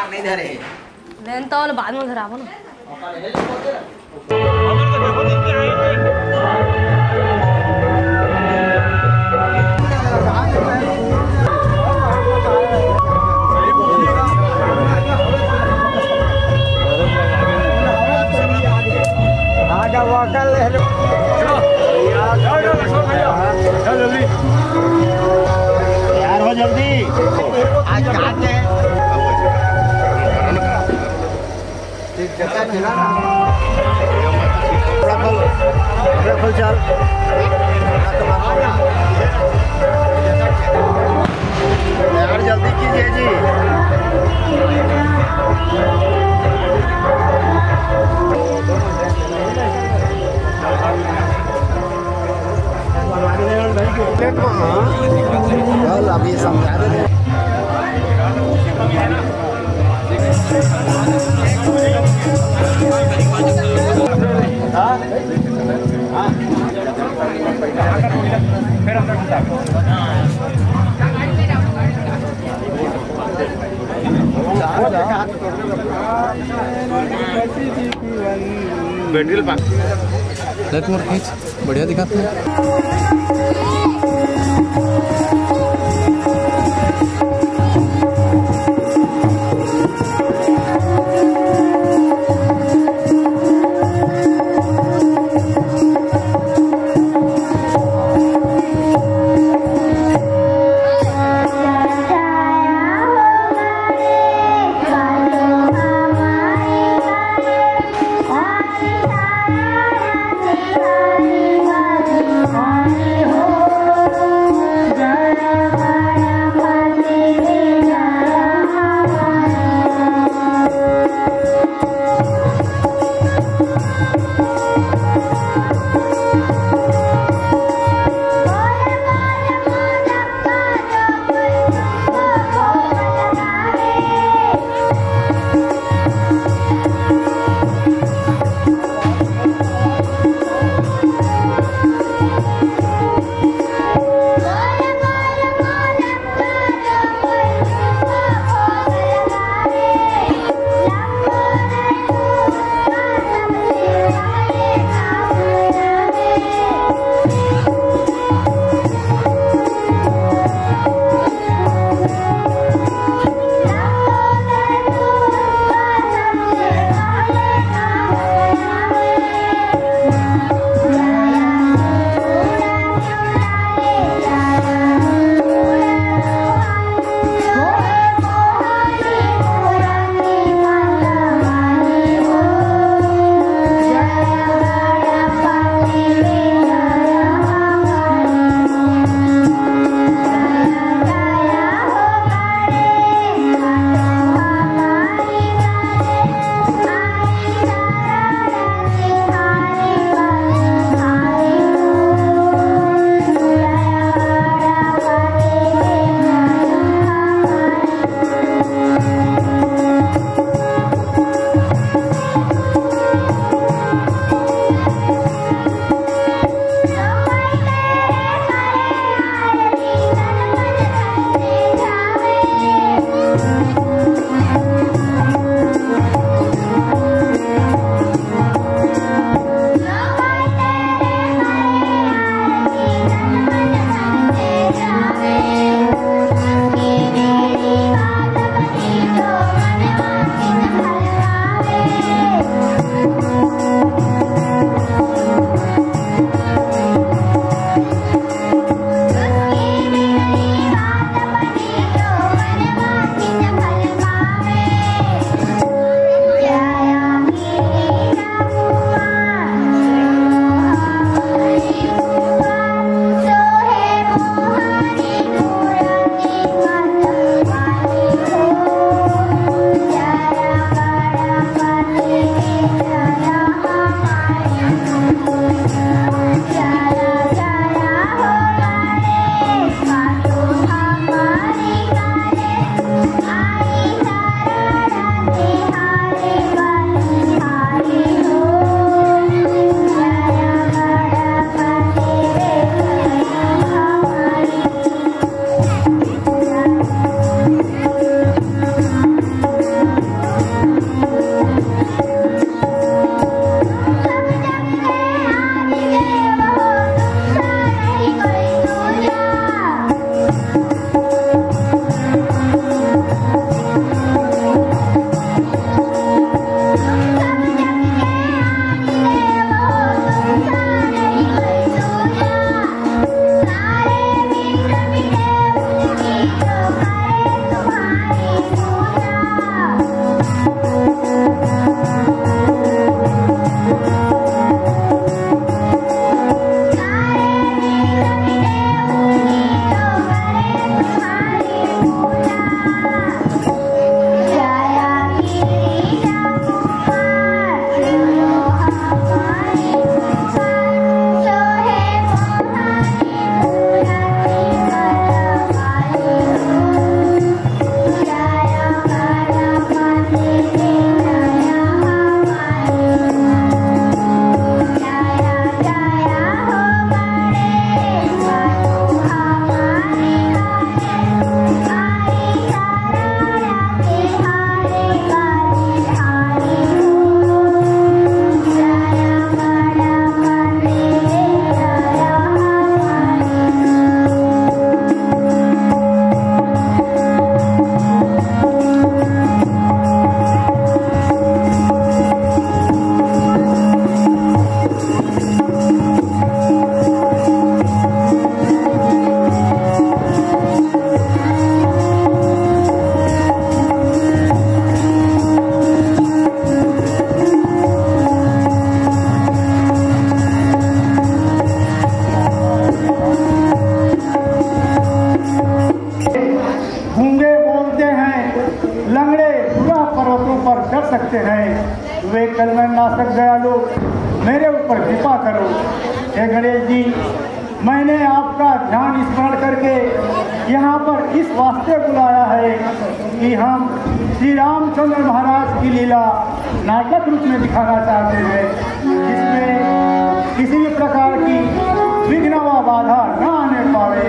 नहीं धरे लेन तो बाद में धराबो ना यार हो जल्दी आज काटे जगह चला ना फल चल यार जल्दी कीजिए जी चल अभी समझा दे बैटरी खींच बढ़िया दिखाते हैं। कर सकते हैं वे कलमन नाशक दयालु मेरे ऊपर कृपा करो। हे गणेश जी, मैंने आपका ध्यान स्मरण करके यहाँ पर इस वास्ते बुलाया है कि हम श्री रामचंद्र महाराज की लीला नाटक रूप में दिखाना चाहते हैं, जिसमें किसी भी प्रकार की विघ्न व बाधा न आने पावे।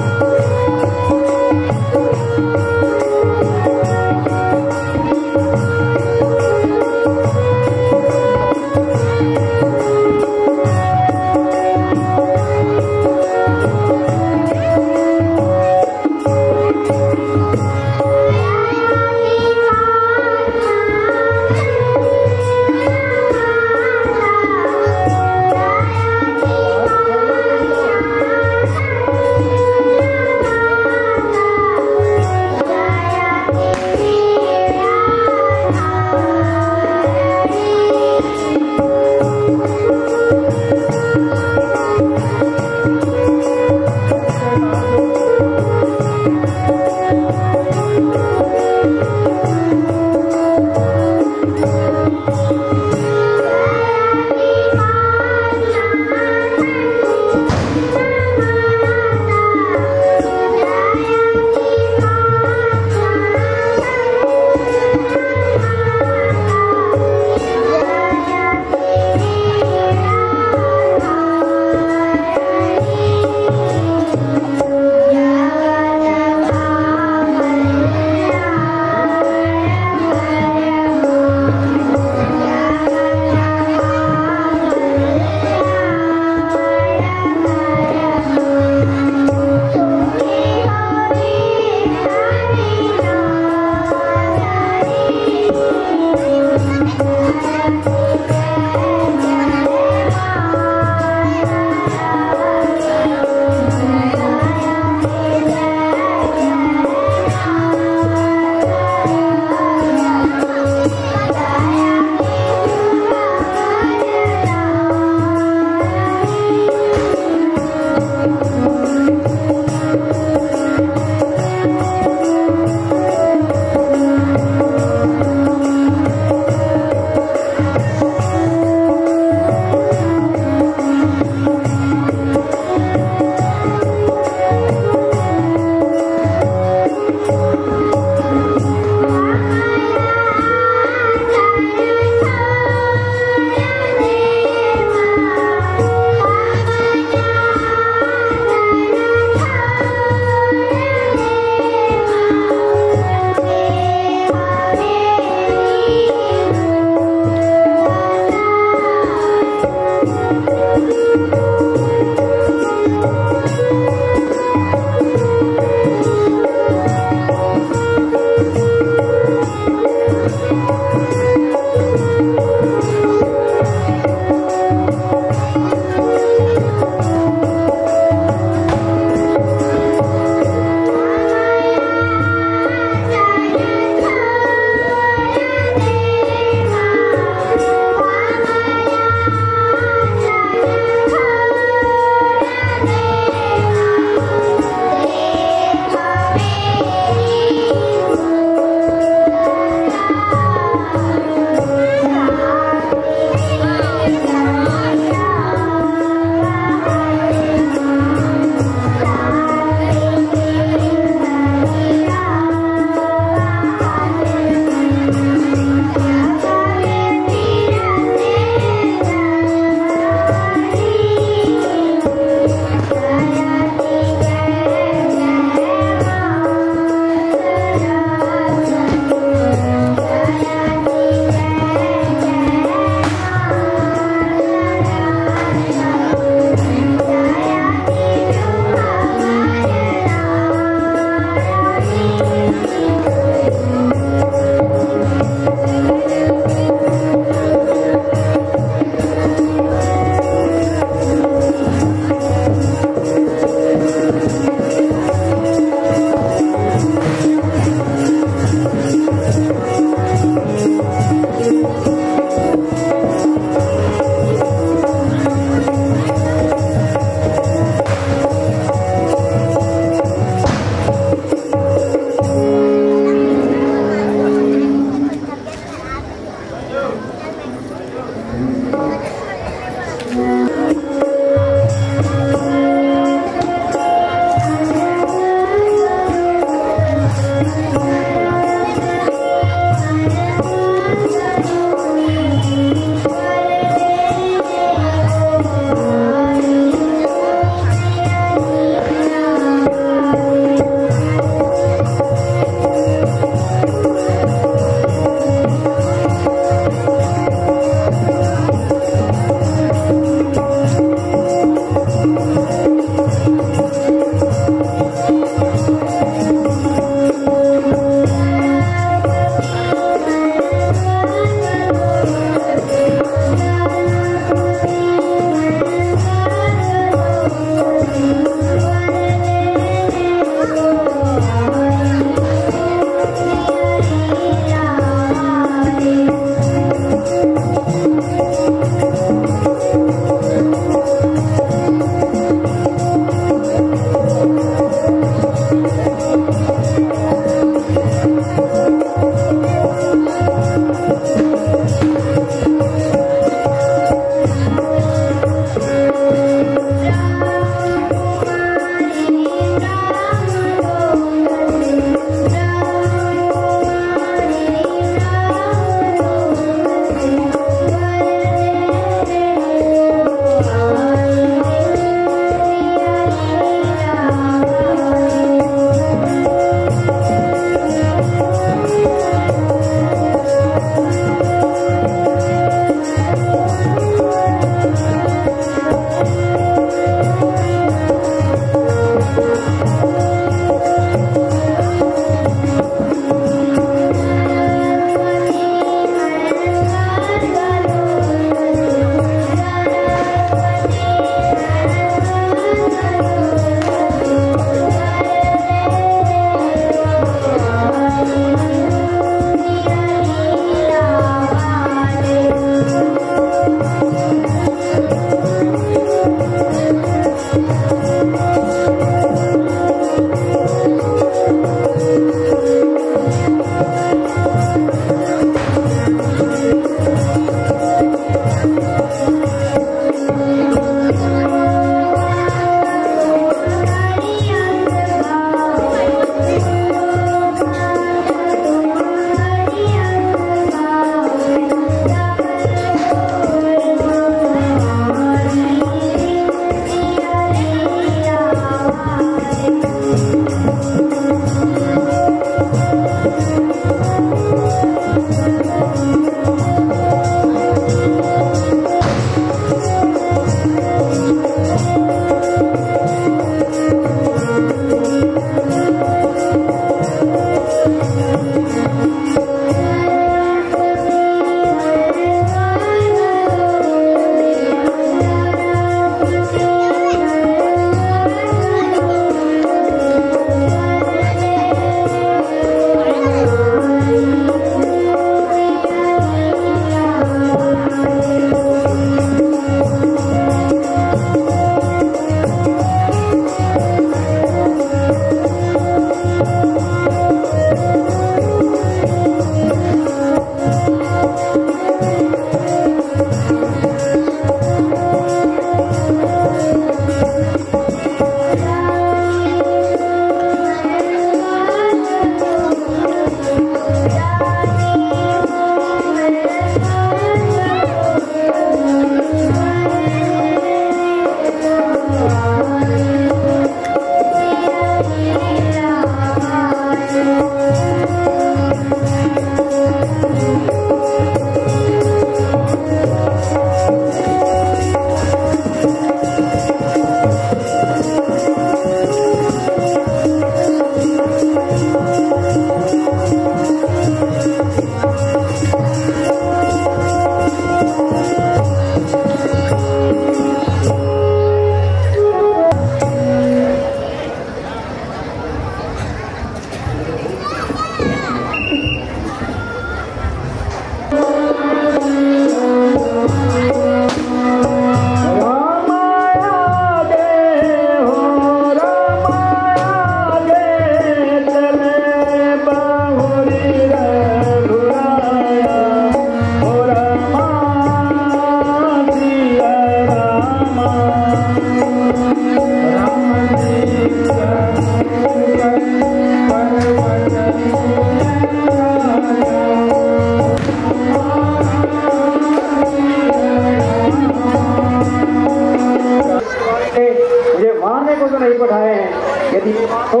तो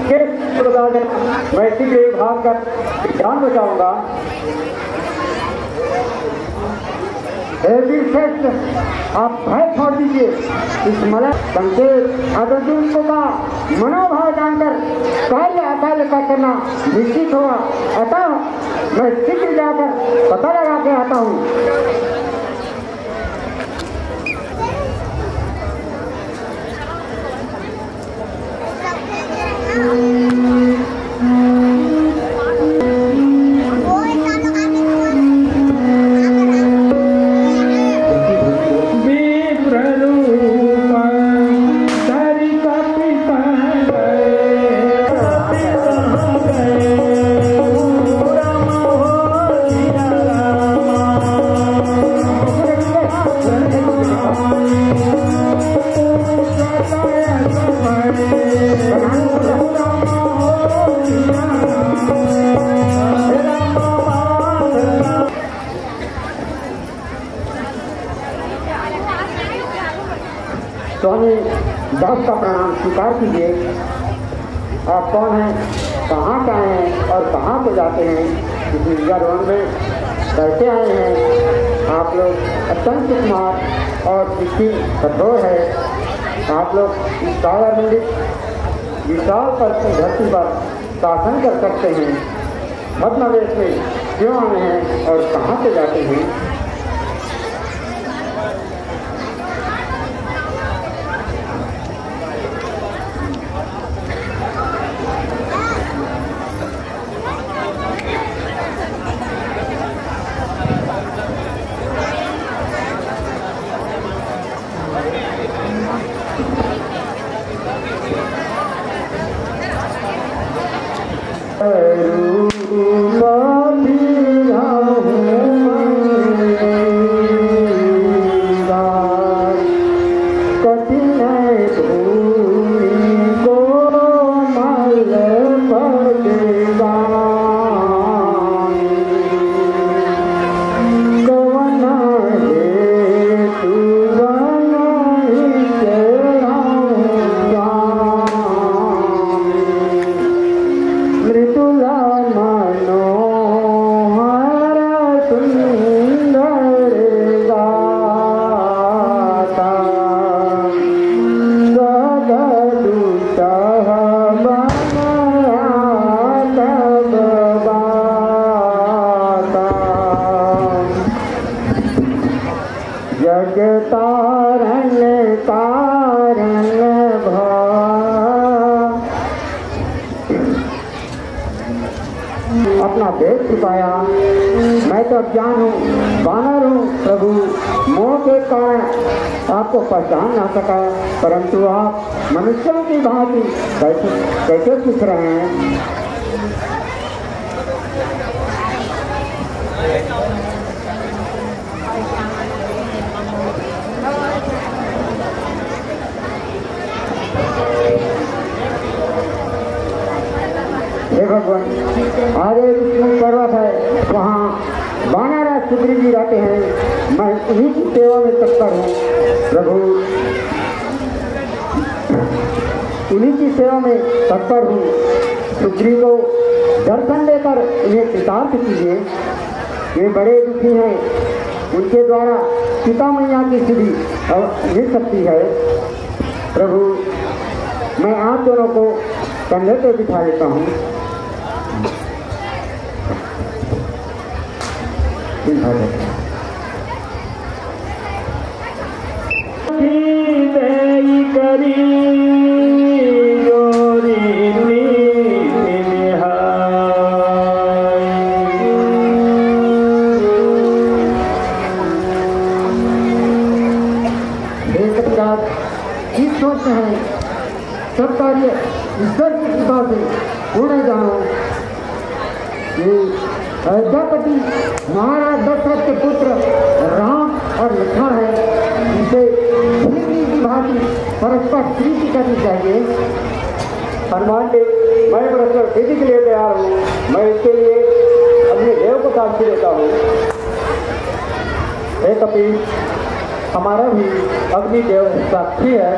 केस बता दें, मैं इसी के विभाग का ध्यान बचाऊंगा। आप भय छोड़ दीजिए। इस मलय संकेत अर्जुन को का मनोभाव जानकर कार्य अकाल का करना निश्चित होगा। अतः मैं शीघ्र जाकर पता लगा के आता हूँ। स्वामी दास का प्रणाम स्वीकार कीजिए। आप कौन हैं, कहाँ से आए हैं और कहाँ को जाते हैं, इस विद्यावन में कैसे आए हैं? आप लोग अत्यंत कुमार और दृष्टि कठोर है। आप लोग इस सागर मंडित विशाल पर धरती पर शासन कर सकते हैं। भद्रवेश में क्यों आए हैं और कहाँ से जाते हैं? अपना भेद छुपाया। मैं तो अज्ञान हूँ, वानर हूँ प्रभु। मोह के कारण आपको पहचान ना सका, परंतु आप मनुष्यों की भांति कैसे पूछ रहे हैं? हे भगवान, आगे विष्णु पर्वत है, वहाँ वानरराज सुग्रीव जी रहते हैं। मैं उन्हीं की सेवा में तत्पर हूँ प्रभु, उन्हीं की सेवा में तत्पर हूँ। सुग्रीव को दर्शन लेकर उन्हें कृतार्थ कीजिए। वे बड़े दुखी हैं, उनके द्वारा सीता मैया की सिद्धि मिल सकती है। प्रभु, मैं आप दोनों को कंधे पे बिठा लेता हूँ। इस सोच है सब कार्य ईश्वर की कृपा से पूर्ण जानो। अयोध्यापति महाराज दशरथ के पुत्र राम और लक्ष्मण है, इसे की भांति परस्पर प्रीति करनी चाहिए। हनुमान जी, मैं परस्पर प्रीति के लिए तैयार हूँ। मैं इसके लिए अपने देव को साक्षी देता हूँ। हे कपिल, हमारा भी अग्निदेव साक्षी है।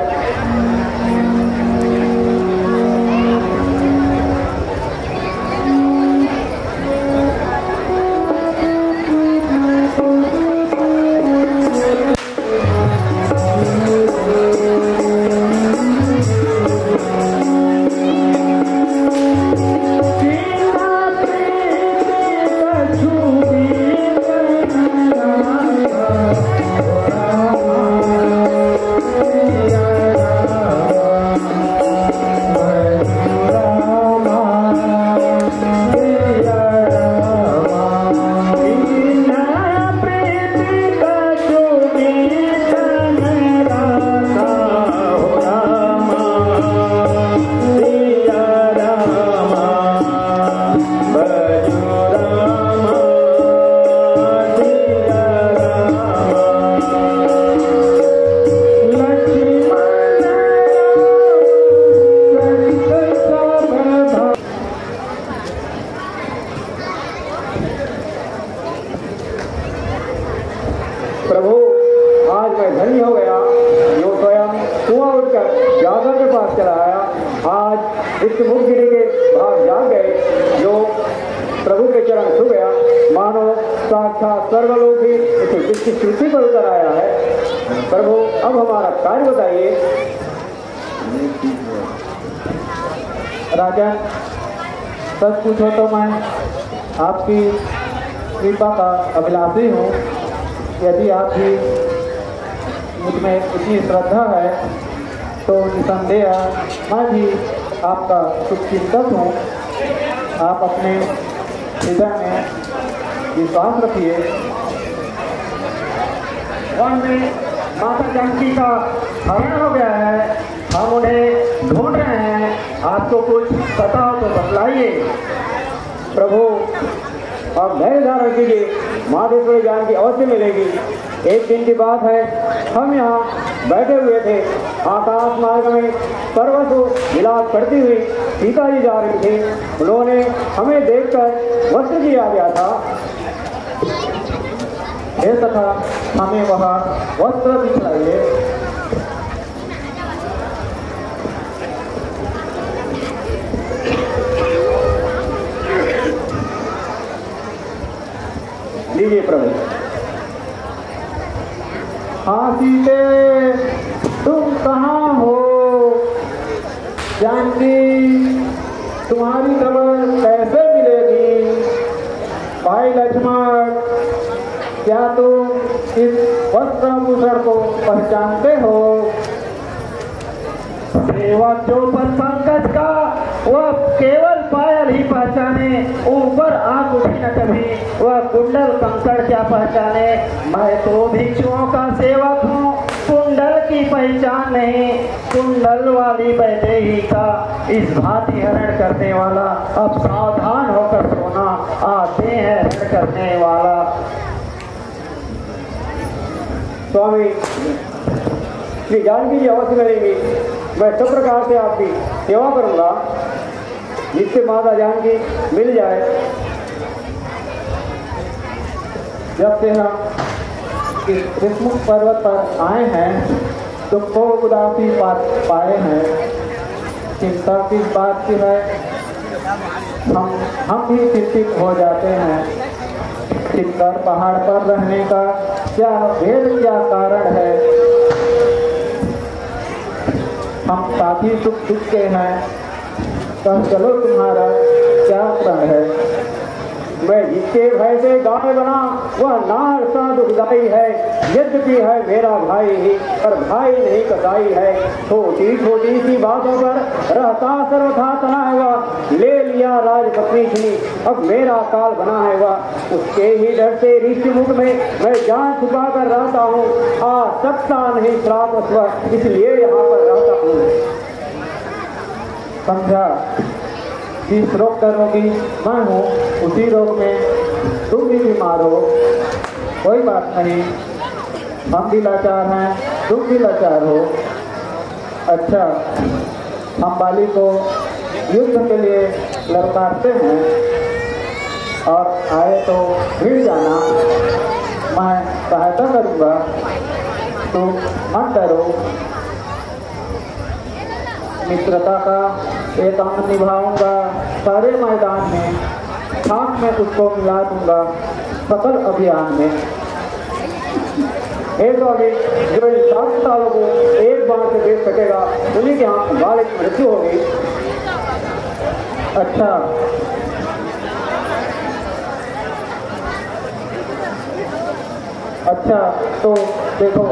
आज इस मुखगिरी के भाग जाग गए जो प्रभु के चरण छू गया, मानो साक्षात सर्वलोक ही इसकी स्थिति पर उतर आया है। प्रभु अब हमारा कार्य बताइए। राजा, सच पूछो तो मैं आपकी कृपा का अभिलाषी हूँ। यदि आपकी मुझ में इतनी श्रद्धा है तो निसंदेह मैं भी आपका शुभचिंतक हूँ। आप अपने हृदय में विश्वास रखिए। वन में माता जानकी का हरण हो गया है, हम उन्हें ढूंढ रहे हैं। आपको कुछ पता हो तो बतलाइए। प्रभु आप धैर्य धारण कीजिए, माधेश्वरी जानकी अवश्य मिलेगी। एक दिन की बात है, हम यहाँ बैठे हुए थे, आकाश मार्ग में सर्वस्व विलास करती हुई सीता जी जा रही थी। उन्होंने हमें देखकर वस्त्र जी आ गया था। हे तथा हमें वहाँ वस्त्र दिखलाइए। लीजिए प्रभु। हाँ सीते, तुम कहाँ हो? जानकी, तुम्हारी खबर कैसे मिलेगी? भाई लक्ष्मण, क्या तुम इस वस्त्रभूषण को पहचानते हो? सेवक जो पर पंकज का वह केवल पायल ही पहचाने, ऊपर आंख उठी न कभी, वह कुंडल कंकड़ क्या पहचाने। मैं तो भिक्षुओं का सेवक हूँ, कुंडल की पहचान नहीं। कुंडल वाली वैदेही का इस भांति हरण करने वाला, अब सावधान होकर सोना, आते हैं हरण करने वाला। स्वामी श्री जानकी जी अवश्य मिलेंगी। मैं सब प्रकार से आपकी सेवा करूंगा, जिससे माता जानकी मिल जाए। जब से हम इस ऋषमुख पर्वत पर आए हैं तो खूब उदासी पाए हैं। चिंता किस बात की है? हम भी चिंतित हो जाते हैं। चित्तर पहाड़ पर रहने का क्या भेद, क्या कारण है? हम साथी सुख दुख के हैं, तो चलो तुम्हारा क्या प्रण है? मैं जिसके भय से गाय बना वह नार सा दुखदाई है। यद्यपि है मेरा भाई ही, पर भाई नहीं कसाई है। छोटी छोटी सी बातों पर रहता सर्वथा तना है वह, ले लिया राजपत्नी छीनी, अब मेरा काल बना है वह। उसके ही डर से ऋषि मुख में मैं जान छुपा कर रहता हूँ। आ सकता नहीं श्राप स्वर, इसलिए यहाँ पर रहता हूँ। समझा? जिस रोग का रोगी मैं हूँ, उसी रोग में तुम भी बीमार हो। कोई बात नहीं, हम भी लाचार हैं, तुम भी लाचार हो। अच्छा, हम बाली को युद्ध के लिए ललकारते हैं और आए तो भिड़ जाना। मैं सहायता करूँगा, तुम मत डरो। मित्रता का एक अंग निभाऊंगा सारे मैदान में, हाथ में उसको मिला दूंगा सकल अभियान में। एक वाले जो इन 7 सालों को एक बार से देख सकेगा, उन्हीं के यहाँ बाल की मृत्यु होगी। अच्छा, अच्छा तो देखो,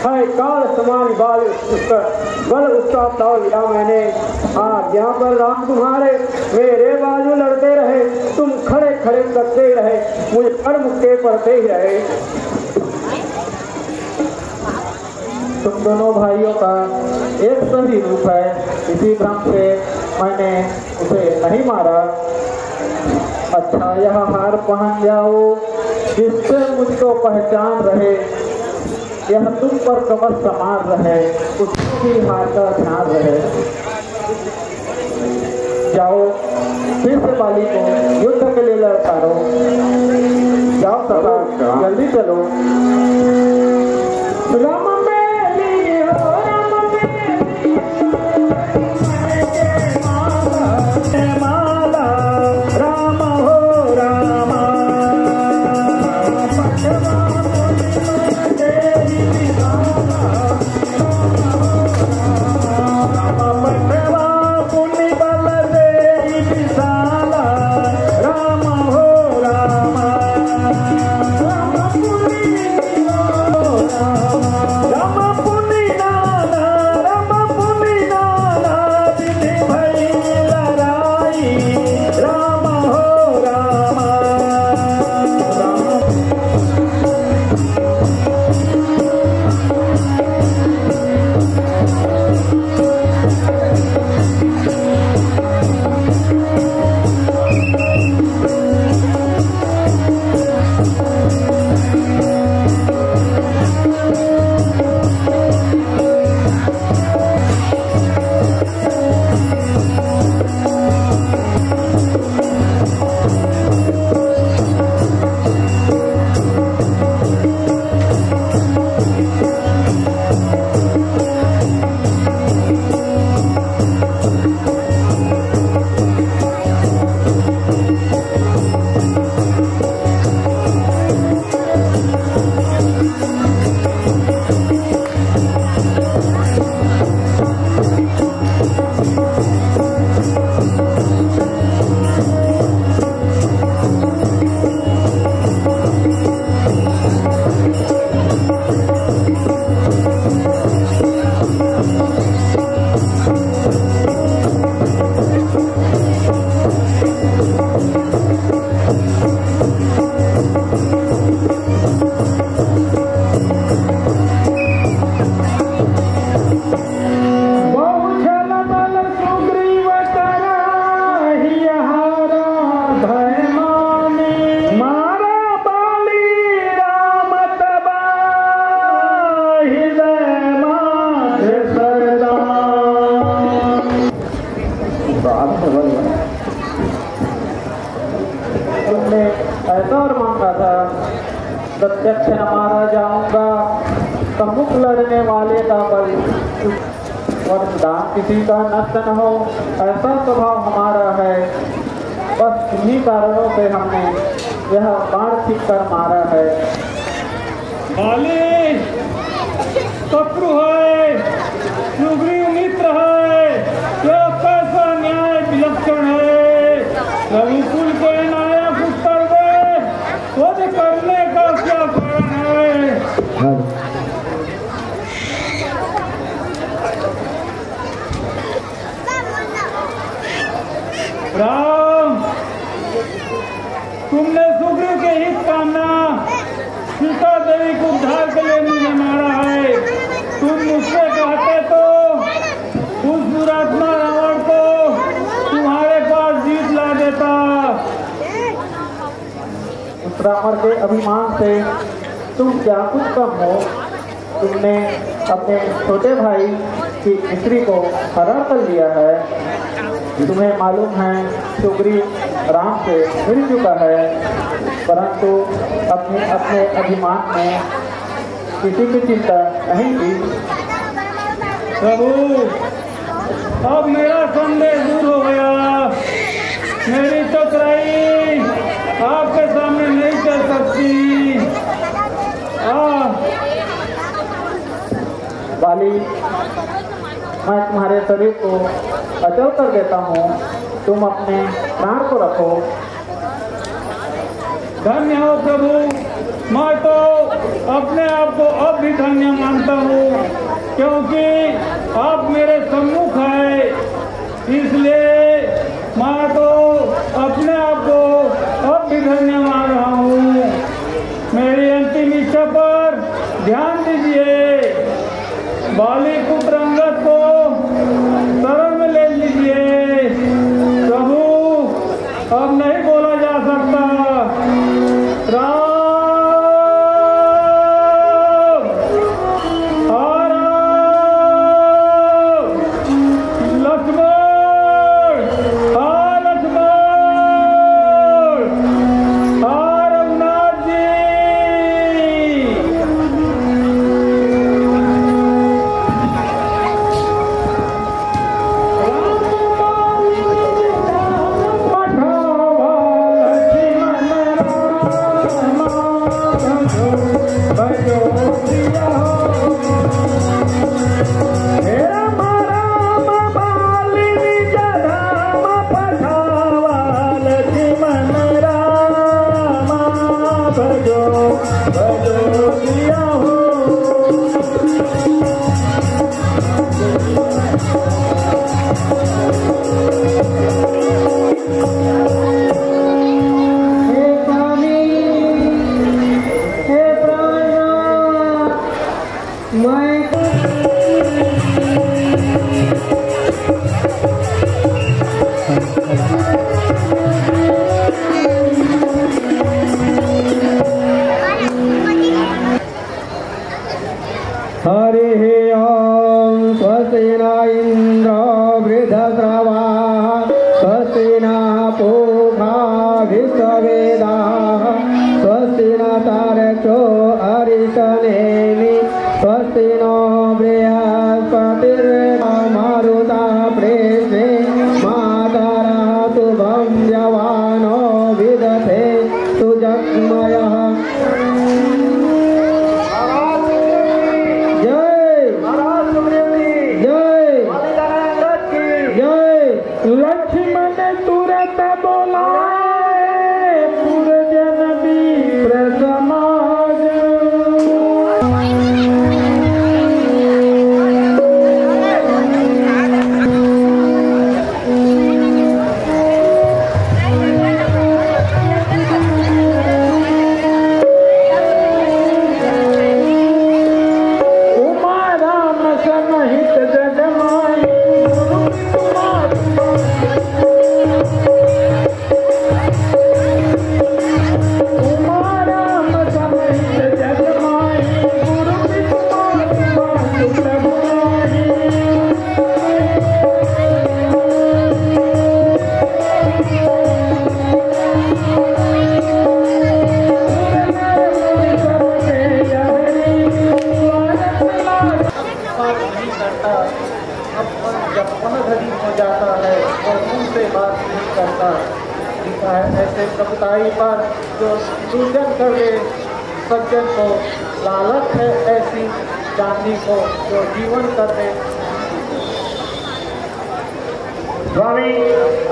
है काल समान बल उसका ताव लिया मैंने। आज्ञा पर राम तुम्हारे मेरे बाजू लड़ते रहे, तुम खड़े खड़े करते रहे, मुझे कर मुक्के पड़ते ही रहे। तुम दोनों भाइयों का एक सही रूप है, इसी भ्रम से मैंने उसे नहीं मारा। अच्छा यह हार पहन जाओ जिससे मुझको पहचान रहे, यह तुम पर कमर समार रहे, उसको भी हार का ध्यान रहे। जाओ फिर से बाली को युद्ध के लिए ललकारो। जाओ सरदार जल्दी चलो। राम तुमने ऐसा और मांगा था, प्रत्यक्ष न मारा जाऊंगा, सम्मुख लड़ने वाले का बल वरदान किसी का नष्ट न हो, ऐसा स्वभाव हमारा है। बस इन्हीं कारणों से हमने यह बाण ठीक कर मारा है। शत्रु है, सुग्रीव मित्र है, यह कैसा न्याय विलक्षण है। रघुकुल के नायक उत्तर दे, वध करने का क्या कारण है? राम, तुमने सुग्रीव के हित कामना सीता देवी को उद्धार के लिए मुझे मारा है। तुम मुझसे कहते तो उस दुरात्मा रावण को तुम्हारे पास जीत ला देता। उस रावण के अभिमान से तुम क्या कुछ कम हो। तुमने अपने छोटे भाई की स्त्री को हरा कर लिया है। तुम्हें मालूम है सुग्रीव राम से मिल चुका है, परंतु अपने अभिमान में किसी की चिंता नहीं की। प्रभु, अब मेरा संदेह दूर हो गया। मेरी चतुराई आपके सामने नहीं चल सकती। बाली, मैं तुम्हारे शरीर को अचल कर देता हूँ, तुम अपने प्राण को रखो। धन्य हो प्रभु, मैं तो अपने आप को अब भी धन्य मानता हूँ, क्योंकि आप मेरे सम्मुख हैं। इसलिए मैं तो अपने आप को अब भी धन्य मान रहा हूँ। मेरी अंतिम इच्छा पर ध्यान दीजिए। बाली पुत्र अंगद को शरण में ले लीजिए। प्रभु, अब नहीं बोला जा सकता। राम पर जो सूजन कर ले सज्जन को, लालच है ऐसी चांदी को जो जीवन कर दे। स्वामी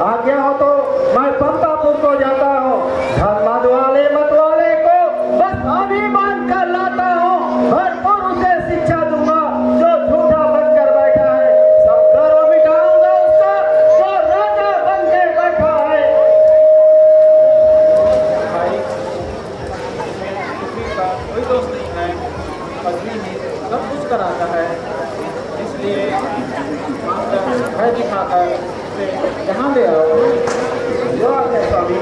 आज्ञा हो तो मैं पंतापुर को जाता हूँ। धर्मद वाले मत वाले को बस अभिमान कर लाता हूँ। भरपूर उसे शिक्षा दूंगा जो झूठा बनकर बैठा है। सब गर्व मिटाऊंगा उसका जो राजा बन के बैठा है। भाई किसी का कोई दोस्त नहीं है, पत्नी ही सब कुछ कराता है। इसलिए भय दिखाकर यहाँ ले आओ। जो आते हैं स्वामी।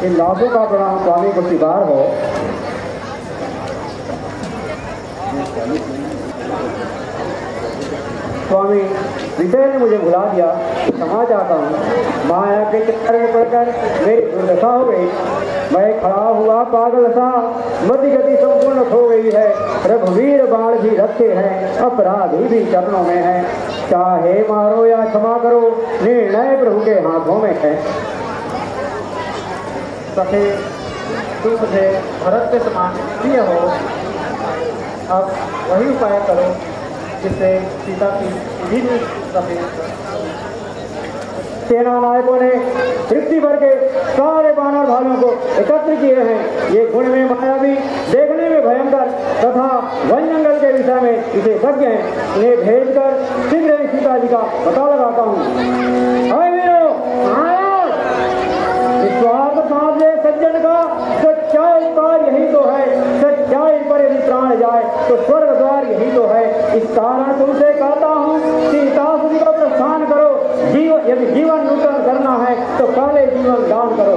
इन लाभों का प्रणाम स्वामी को स्वीकार हो। स्वामी विषय ने मुझे भुला दिया, क्षमा चाहता हूँ। माया के चक्कर में पड़कर मेरी दुर्दशा हो गई। मैं खड़ा हुआ पागल सा, मति गति संपूर्ण खो गई है। रघुवीर बाण भी रखे हैं, अपराधी भी चरणों में है। चाहे मारो या क्षमा करो, निर्णय प्रभु के हाथों में है। सखे तुम मुझे भरत के समान प्रिय हो, अब वही उपाय करो जिससे सीता की भी सके। सेना नायकों ने पृथ्वी भर के सारे बानर भालुओं को एकत्र किए हैं। ये गुण में मायावी, देखने में भयंकर तथा वन जंगल के विषय में विशेषज्ञ हैं। इन्हें भेजकर शीघ्र ही सीता जी का पता लगाता हूँ। स्वार्थ साधे सज्जन का सच्चाई उपकार यही तो है। सच्चाई पर यदि प्राण जाए तो स्वर्ग द्वार यही तो है। इस कारण तुमसे कहता हूँ, सीता जी को प्रस्थान करो। यदि जीवन नूतन करना है तो पहले जीवन दान करो।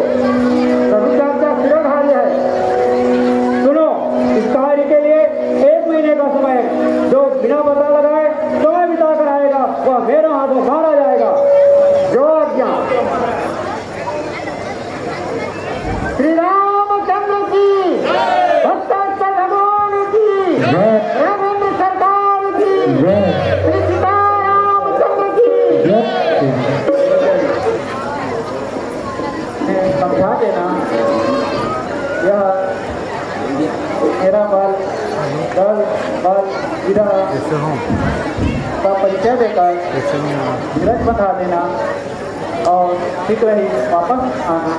प्रभु का शिरोधार्य है। सुनो, इस कार्य के लिए 1 महीने का समय है। जो बिना पता लगाए समय बिता कर आएगा वह मेरे हाथों मारा जाएगा। जो आज्ञा। श्री रामचंद्र की, भक्तवत्सल भगवान की, रामेंद्र सरकार की, श्री सीता रामचंद्र की। समझा देना, यह मेरा बल वीरा का परिचय देकर धीरज बंधा देना और शीघ्र ही वापस आना।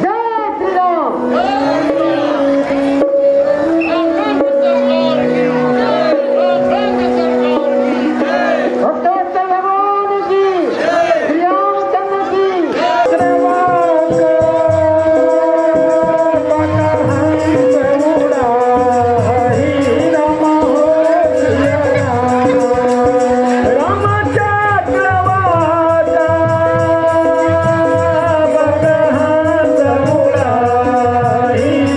जय श्री राम। भक्तवत्सल भगवान की, श्री रामचंद्र की। Hey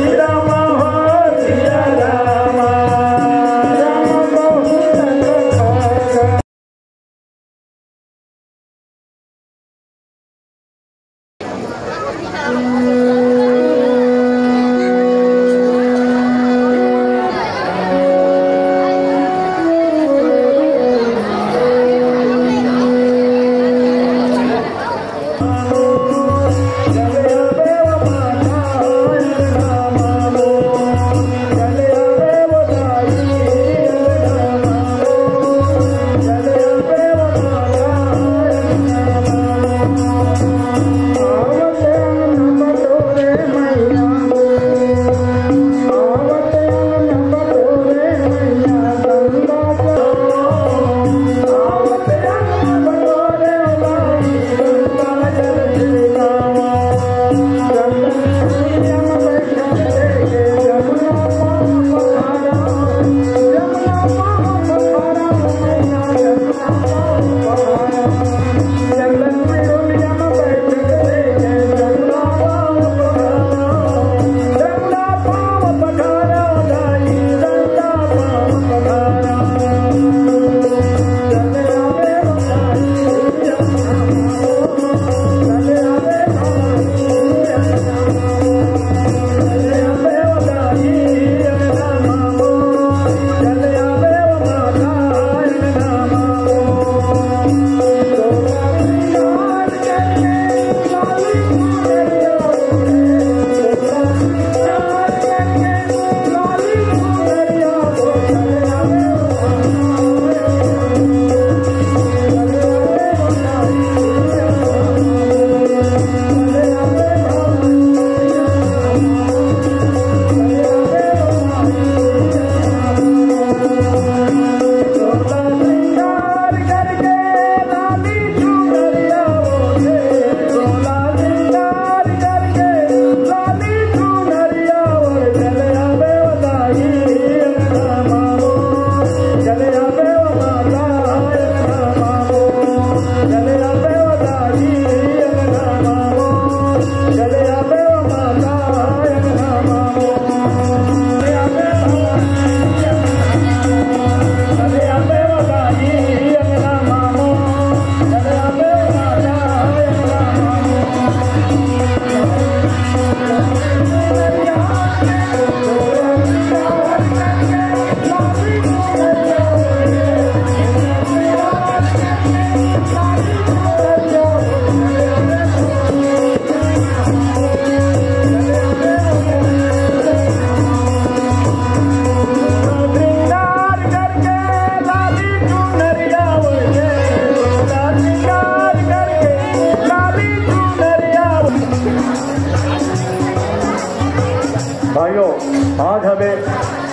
में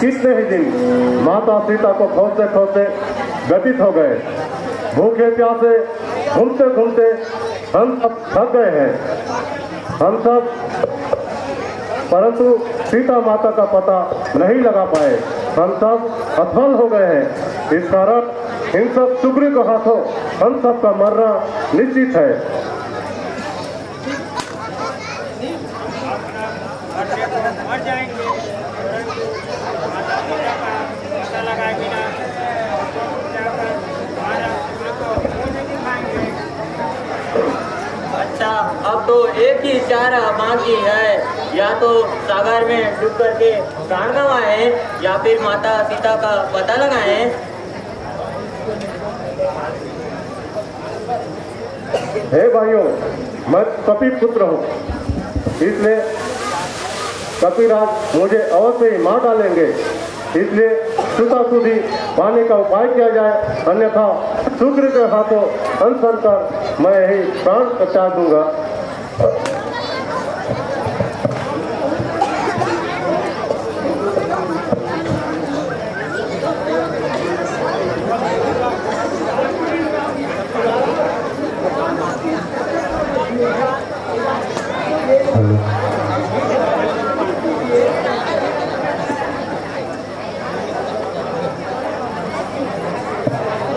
कितने ही दिन माता सीता को खोजते खोजते व्यतीत हो गए। भूखे प्यासे घूमते घूमते हम सब थक गए हैं। हम सब परंतु सीता माता का पता नहीं लगा पाए। हम सब असफल हो गए हैं। इस कारण इन सब सुग्रीव के हाथों हम सब का मरना निश्चित है। अच्छा, अब तो एक ही चारा बाकी है, या तो सागर में डूब करके प्राण गंवाए या फिर माता सीता का पता लगाएं। हे भाइयों, मैं कपि पुत्र हूँ, इसलिए कपिराज मुझे अवश्य ही मार डालेंगे। इसलिए सुधी पाने का उपाय किया जाए, अन्यथा शुक्र के हाथों अनशन कर मैं यही प्राण त्याग दूंगा।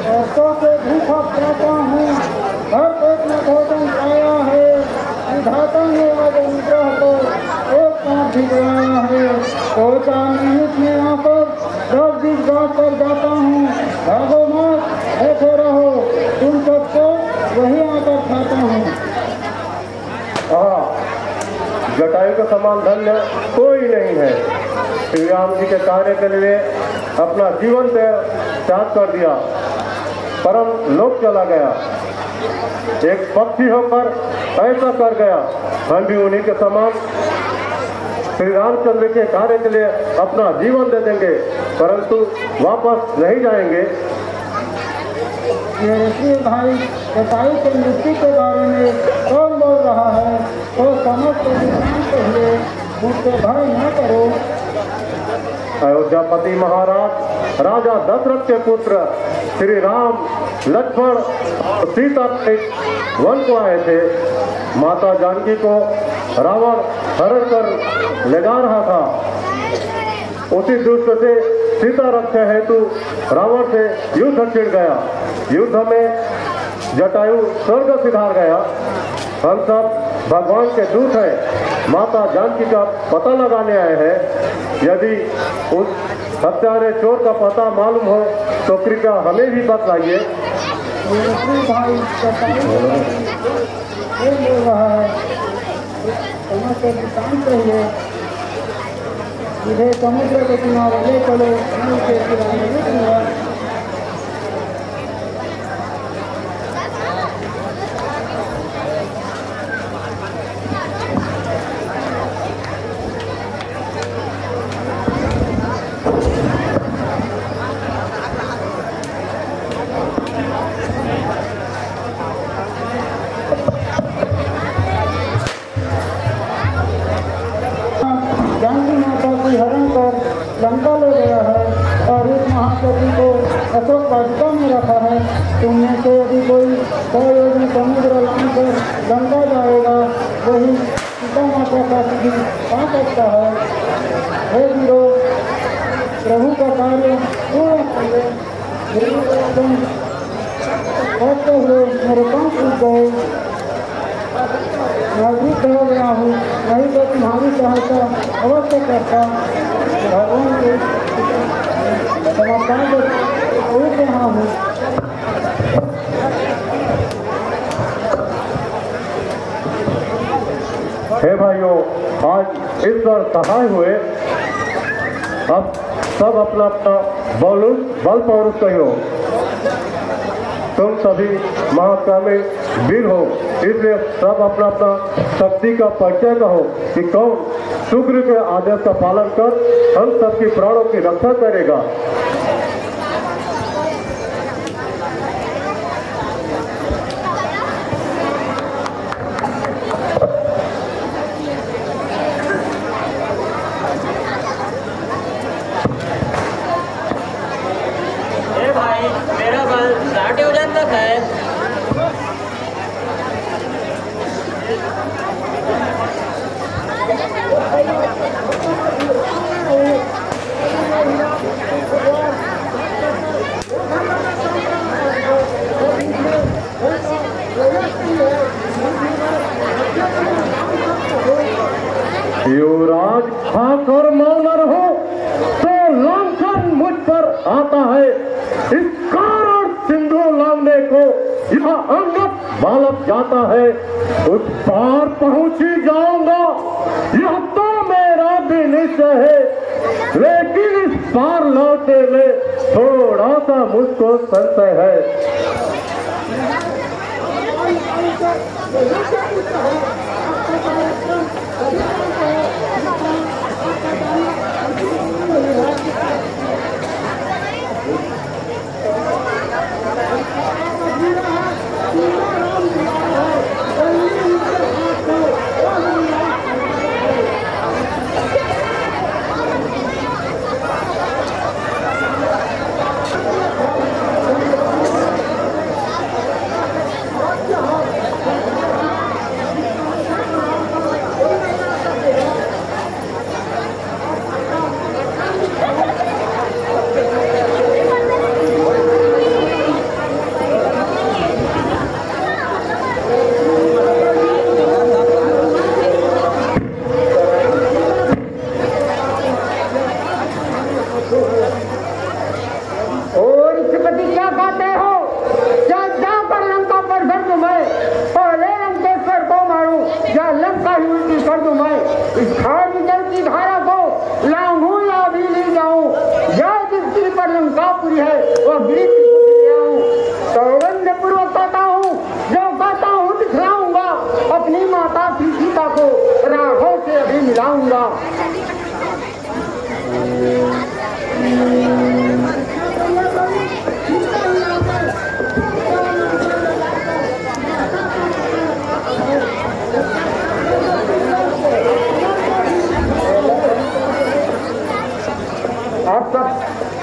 वर्षों से भूखा प्यासा हूँ, हर पेट में भोजन पाया है। विधाता ने आज अनुग्रह को एक साथ भिजवाया है। दो चार मिनट में आकर 10 दिन बात कर जाता हूँ। भागो मत, बैठे रहो, तुम सबको वही आकर खाता हूँ। जटायु का समान धन्य कोई नहीं है। श्री राम जी के कार्य के लिए अपना जीवन त्याग कर दिया, परम लोक चला गया। एक पक्षी होकर ऐसा कर गया। हम भी उन्हीं के समान श्री रामचंद्र के कार्य के लिए अपना जीवन दे देंगे, परंतु वापस नहीं जाएंगे। ये ऋषि भाई जटायु के मृत्यु के बारे में कौन बोल रहा है, तो समझ के विश्राम कहिए, मुझसे भय न करो। अयोध्यापति महाराज राजा दशरथ के पुत्र श्री राम, लक्ष्मण और सीता वन को आए थे। माता जानकी को रावण हरण कर ले जा रहा था। उसी दुष्ट से सीता रक्षा हेतु रावण से युद्ध छिड़ गया। युद्ध में जटायु स्वर्ग सिधार गया। हम सब भगवान के दूत हैं, माता जानकी का पता लगाने आए हैं। यदि उस हत्यारे चोर का पता मालूम हो तो कृपया हमें भी बतलाइए। भाई जटायु बोल रहा है, समझ के विश्राम कहिए, मुझे समुद्र के किनारे ले चलो, के किनारे ले चलो। जानकी माता की हरण कर लंका ले गया है और इस महासती को अशोक वाटिका में रखा है। तुमने से यदि कोई 100 योजन समुद्र लांघ कर लंका जाएगा, वही सीता माता का सिद्धि पा सकता है। हे वीरो, प्रभु का कार्य पूर्ण करिए। कहते हुए मेरे पांव टूट गए। मैं वृद्ध हो गया हूँ, नहीं तो तुम्हारी सहायता अवश्य करता। भगवान के चमत्कार को रोक रहा हूँ। हे भाइयों, आज ईश्वर सहाय हुए। अब सब अपना अपना बल पौरुष कहो। तुम सभी महाकामी वीर हो, इसलिए सब अपना अपना शक्ति का परिचय कहो कि कौन शुक्र के आदेश का पालन कर हम सबकी प्राणों की रक्षा करेगा। नहीं, मेरा बाल 60 वजन तक है। युवराज खाकर मौन रहो तो लांछन मुझ पर आता है। इस कारण सिंधु लांघने को यह अंगत बालक जाता है। उस पार पहुंच ही जाऊंगा, यह तो मेरा भी निश्चय है। लेकिन इस पार लौटने में थोड़ा सा मुझको संशय है।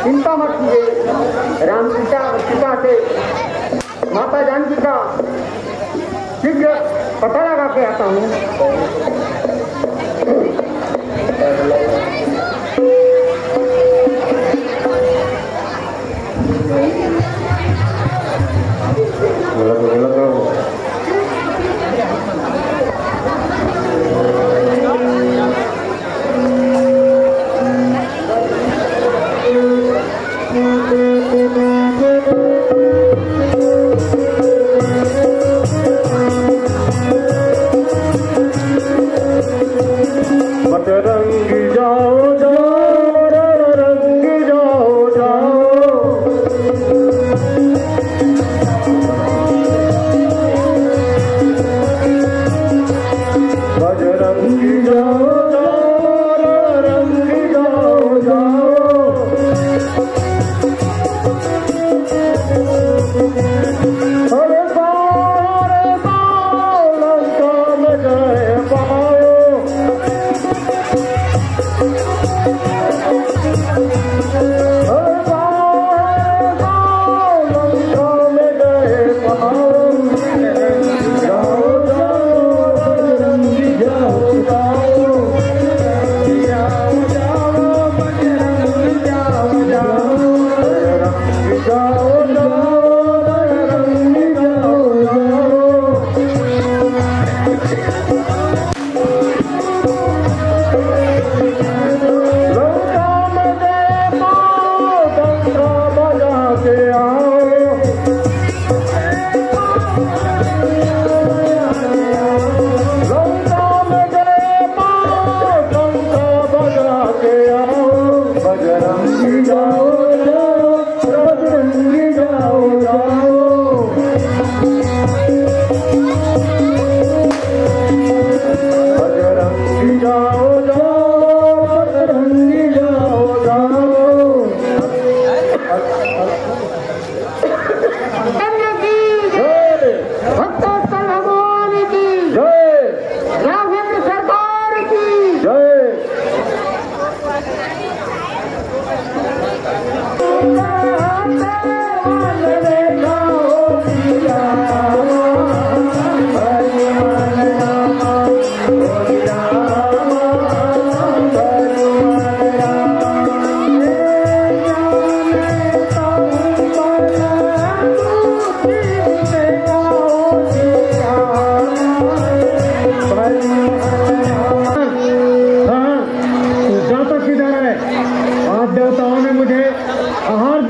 चिंता मत कीजिए, राम सीता से माता जानकी का शीघ्र पता लगा के आता हूँ।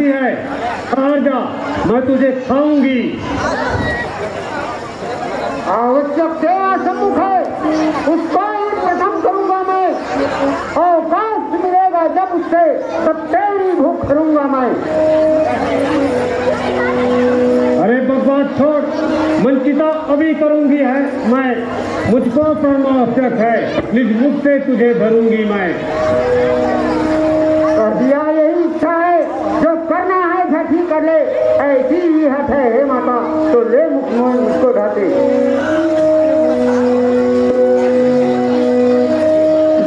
नहीं है। बाहर जा, मैं तुझे खाऊंगी। आवश्यक सेवा सम्मुख है, उसको ही प्रथम करूंगा मैं। अवकाश मिलेगा जब उससे, तब तेरी भूख करूंगा मैं। अरे बकवास छोड़, मंचिता अभी करूंगी है मैं। मुझको कर्म आवश्यक है, निज मुख से तुझे भरूंगी मैं। कर दिया, यही इच्छा है, जो करना है झटी कर ले। ऐसी ही हट है हे माता, तो ले मुझको ढाते।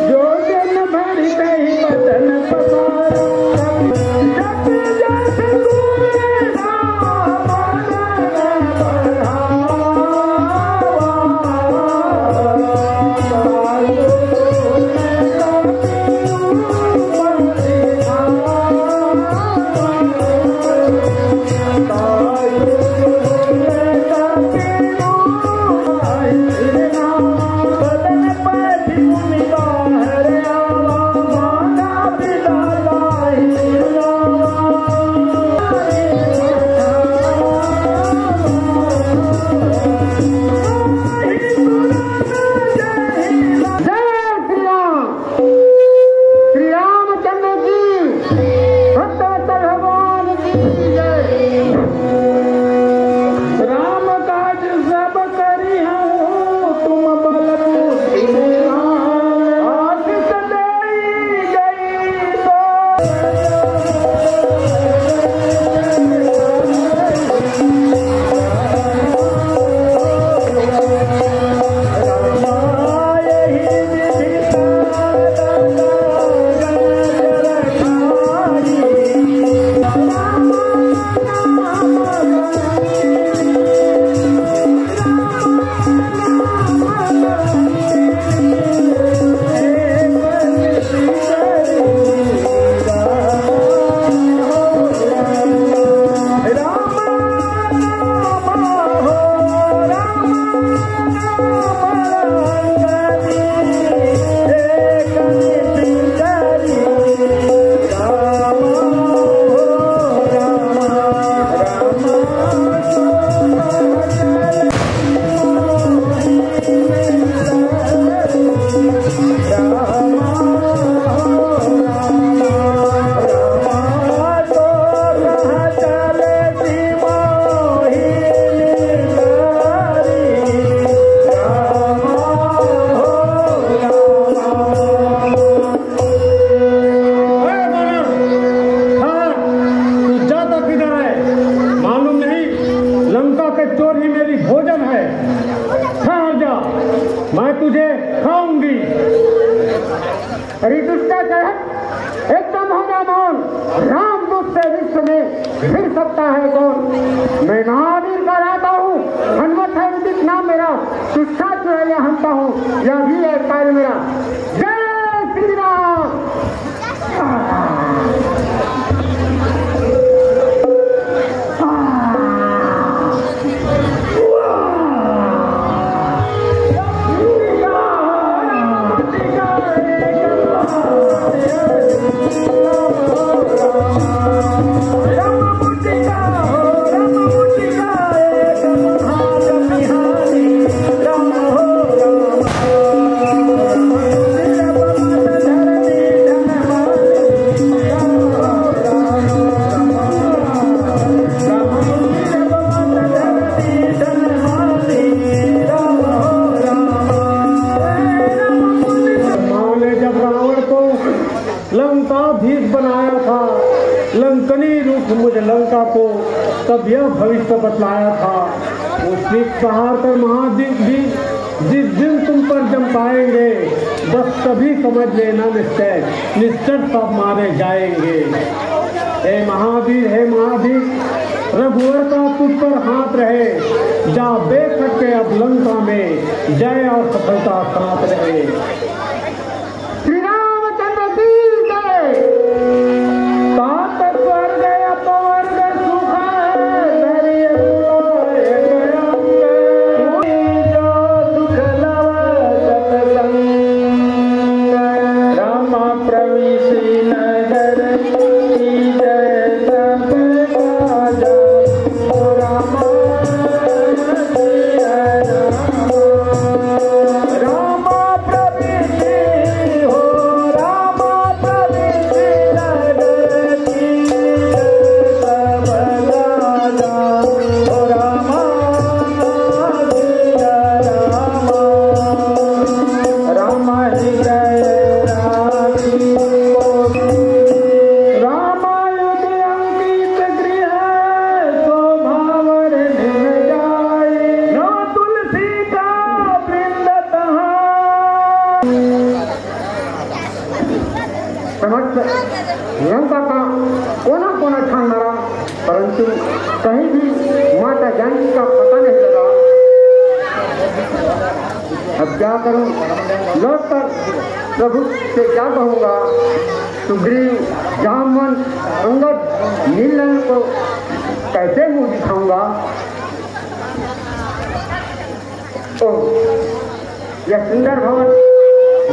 जो दिन भर कहीं बदन पसारा, मैं तुझे खाऊंगी। अरे दुष्टाचार, एकदम हो जा मौन। राम मुझसे विश्व में फिर सकता है कौन? मैं महावीर का राजा हूँ, हनुमत है विदित नाम मेरा। तुष्टा चुराया हंता हूँ, यह भी है कार्य मेरा। जय श्री राम। बनाया था लंकनी रूप मुझे लंका को, तब यह भविष्य बतलाया था। उसी पहाड़ पर महादीप भी जिस दिन तुम पर जम पाएंगे, बस तभी समझ लेना निश्चय निश्चर सब मारे जाएंगे। हे महावीर रघुवर का तुझ पर हाथ रहे, जा बेखट के अब लंका में जय और सफलता साथ रहे। प्रवेश नगर की जय परंतु कहीं भी माता जानकी का पता नहीं लगा। अब क्या करूं? लौट कर प्रभु से क्या कहूँगा? सुग्रीव, जामवंत, अंगद, नीलनयन को कैसे मुंह दिखाऊंगा? ओह, यह सुंदर भवन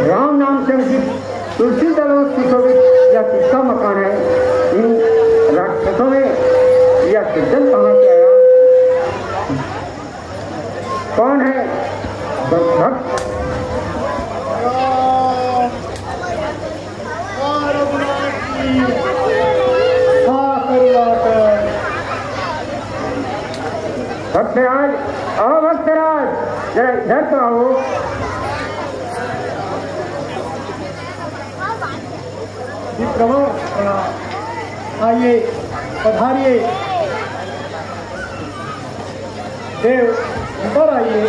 राम नाम से अंकित तुलसी दलों सुशोभित यह किसका मकान है? इन राक्षसों में यह सज्जन कहाँ से आया? कौन है? भक्त भक्तराज, आओ भक्तराज, जरा इधर तो आओ। आइए, पधारिए। देव ऊपर आइए।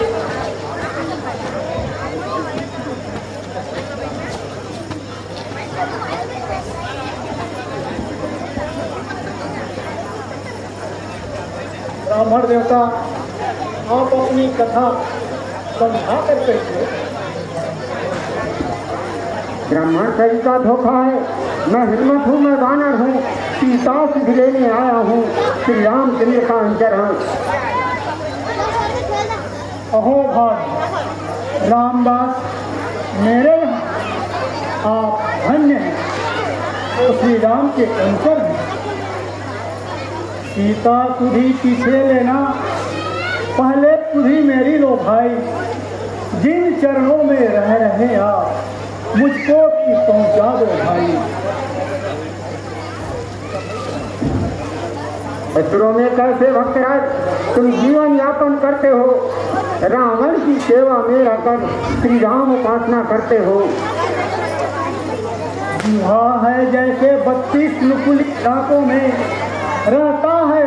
ब्राह्मण देवता, आप अपनी कथा समझा कर कहिए। ब्राह्मण सही का धोखा है। मैं हिम्मत हूँ, मैं वानर हूँ, सीता से लेने आया हूँ, श्री रामचंद्र का अंतर हूँ। अहो भाई रामदास, मेरे यहाँ आप धन्य हैं, तो श्री राम के अंतर हैं। सीता तुझी पीछे लेना, पहले तुझी मेरी लो भाई। जिन चरणों में रह रहे आप, मुझको भी पहुंचा दो भाई। असुरों में कैसे भक्तराज तुम जीवन यापन करते हो? रावण की सेवा में रहकर श्री राम उपासना करते हो। विवाह है जैसे 32 नुकुली इलाकों में रहता है,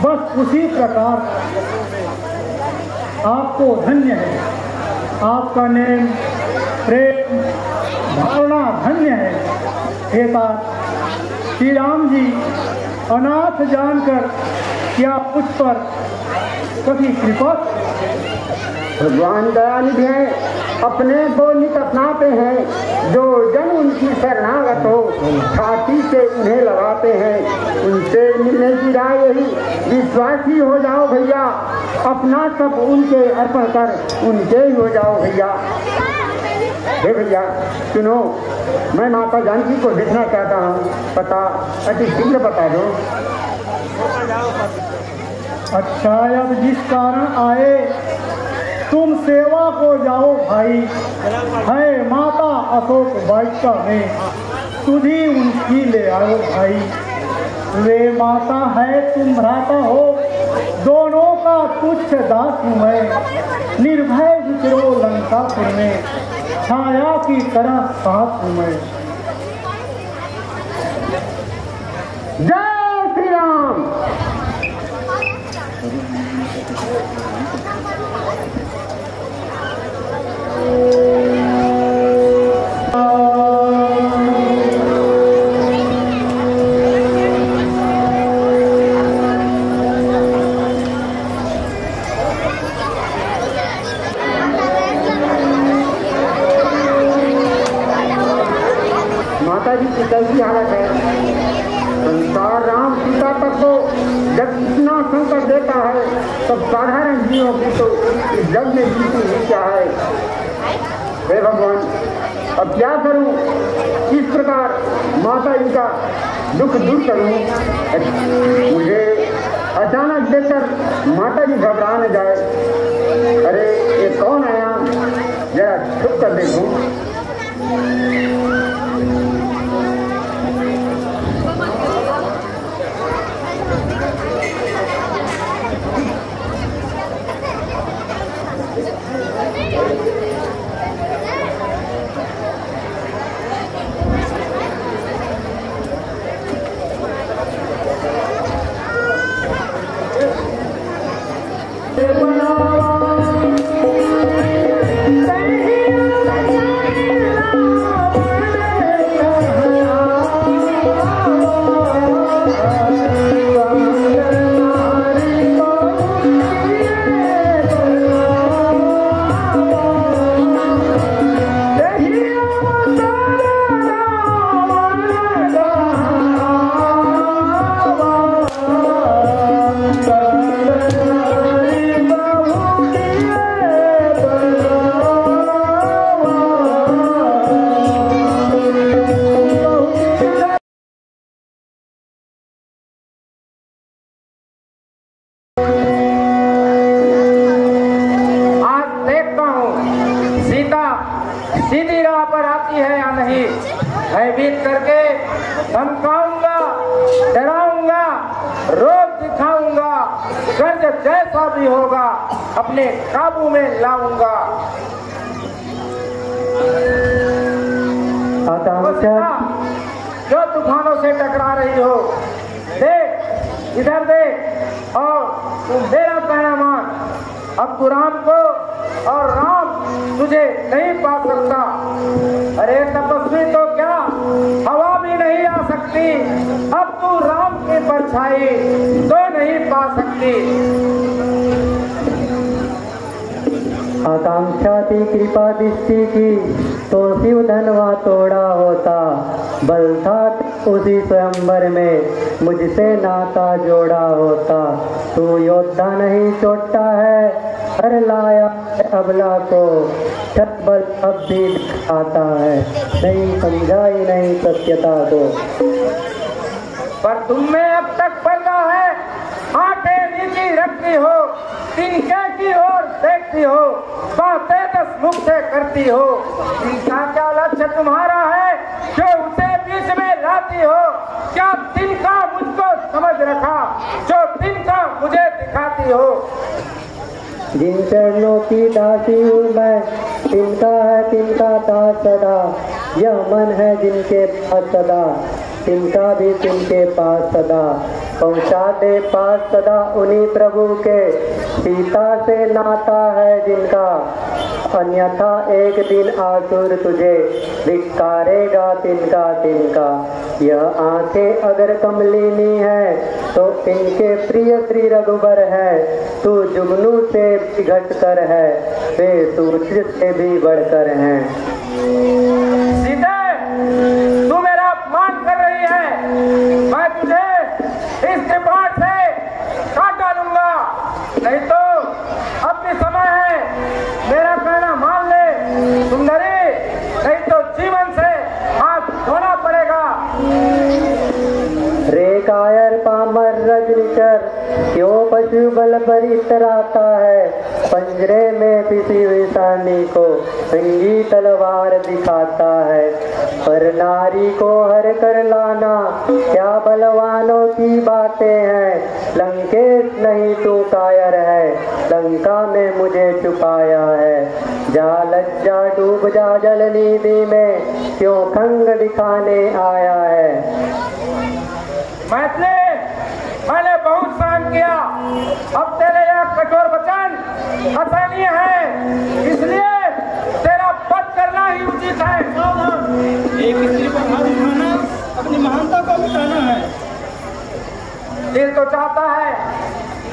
बस उसी प्रकार आपको धन्य है। आपका नेम, प्रेम, भावना धन्य है। हे तात, श्री राम जी अनाथ जानकर क्या मुझ पर कभी कृपा? भगवान दयानिधि हैं, अपने को नित अपनाते हैं। जो जन उनकी शरणागत हो, छाती से उन्हें लगाते हैं। उनसे मिलने की राह यही, विश्वासी हो जाओ भैया। अपना सब उनके अर्पण कर उनके ही हो जाओ भैया। हे भैया सुनो, मैं माता जानकी को देखना चाहता हूँ। पता अति शीघ्र बता दो। अच्छा, अब जिस कारण आए तुम सेवा को जाओ भाई। है माता अशोक वाटिका में, तुझी उनकी ले आओ भाई। वे माता है, तुम भ्राता हो, दोनों का तुच्छ दास हूँ मैं। निर्भय विचरो लंकापुर में, छाया की तरह साथ हूँ मैं। जय श्री राम। माता जी की कैसी हालत है? संसार राम सीता तक को जब इतना संकट देता है, तब साधारण जीवों की तो इस जग में जीती ही क्या है? हे भगवान, अब क्या करूं? किस प्रकार माता जी का दुख दूर करूं? मुझे अचानक देखकर माता जी घबरा न जाए। अरे ये कौन आया? जरा छुप कर देखूं। Bye. रोग दिखाऊंगा, कर्ज जैसा भी होगा अपने काबू में लाऊंगा। जो तूफानों से टकरा रही हो, देख इधर देख और तू मेरा कहना मान। अब तू राम को और राम तुझे नहीं पा सकता। अरे तपस्वी तो क्या हवा भी नहीं आ सकती, अब तू राम की परछाई तो नहीं पा सकती। आकांक्षा थी कृपा दृष्टि की तो शिव धनवा तोड़ा होता, बल था उसी स्वयंवर में मुझसे नाता जोड़ा होता। तू योद्धा नहीं छोटा है, हर लाया अबला को, छत बल अब भी आता है, नहीं समझाई नहीं सत्यता को। पर तुमने अब तक पढ़ा है, आंखें नीची रखती हो, तिनके की ओर देखती हो, बातें दस मुख से करती हो। इनका क्या लक्ष्य तुम्हारा है जो उसे बीच में लाती हो? क्या तिनका मुझको समझ रखा जो तिनका मुझे दिखाती हो? जिन चरणों की दासी हूँ मैं, तिनका है तिनका दास सदा, यह मन है जिनके पास सदा, तिनका भी तिनके पास सदा। पहुँचा दे पास सदा उन्हीं प्रभु के, सीता से नाता है जिनका, अन्यथा एक दिन आसुर तुझे धिक्कारेगा तिनका तिनका। यह आंखें अगर कमलिनी है तो इनके प्रिय श्री रघुबर है, तू जुगनू से घट कर है, वे सूर्य से भी बढ़कर हैं। सीता, तू मेरा अपमान कर रही है, मैं तुझे इस त्रिपाठ से काट डालूंगा, नहीं तो अब भी समय है, मेरा कहना मान ले सुंदरी, नहीं तो जीवन से हाथ धोना पड़ेगा। रे कायर पामर रजनिचर, क्यों पशु बल पर इतराता है, पंजरे में पिसी हुई सानी को रंगी तलवार दिखाता है। पर नारी को हर कर लाना क्या बलवानों की बातें हैं, लंकेश नहीं तू कायर है, लंका में मुझे छुपाया है। जा लज्जा डूब जा जल निधि में, क्यों खंग दिखाने आया है। मैथिली, मैंने बहुत सहन किया, अब तेरे यह कठोर वचन असहनीय है, इसलिए तेरा वध करना ही उचित है। एक स्त्री पर हाथ उठाना अपनी महानता को मिटाना है। दिल तो चाहता है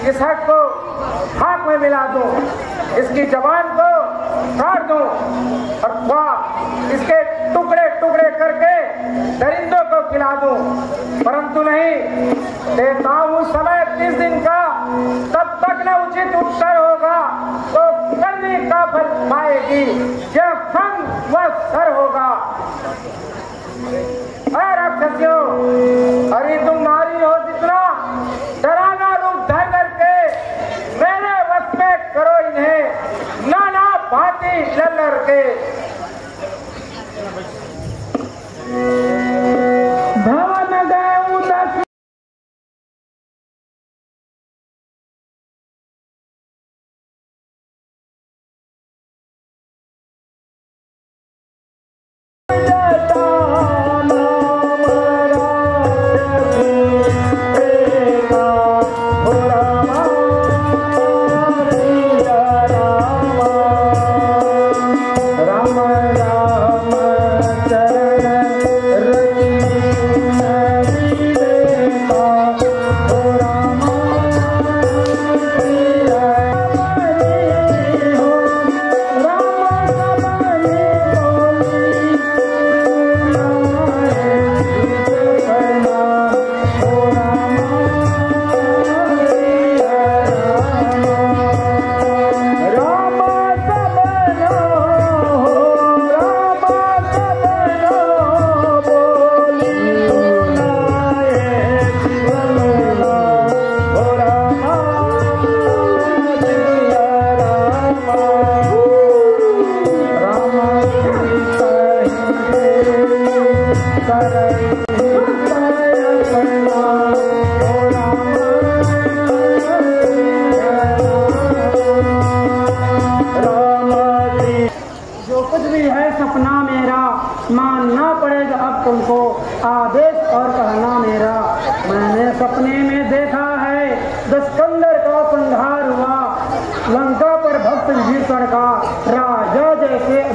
कि हक को हाथ में मिला दूं, इसकी जबान को काट दूं अथवा इसके टुकड़े टुकड़े करके दरिंदों को खिला दूं, परंतु नहीं, देता हूं समय 30 दिन का, तब तक न उचित उत्तर होगा तो करने का फल पाएगी, यह फंग व सर होगा। राक्षसियों, अरे तुम नारी हो जितना, डराना रूप धर करके मेरे वश में करो इन्हें, नाना भांति लल्लर के। भवन गए उदासी रामा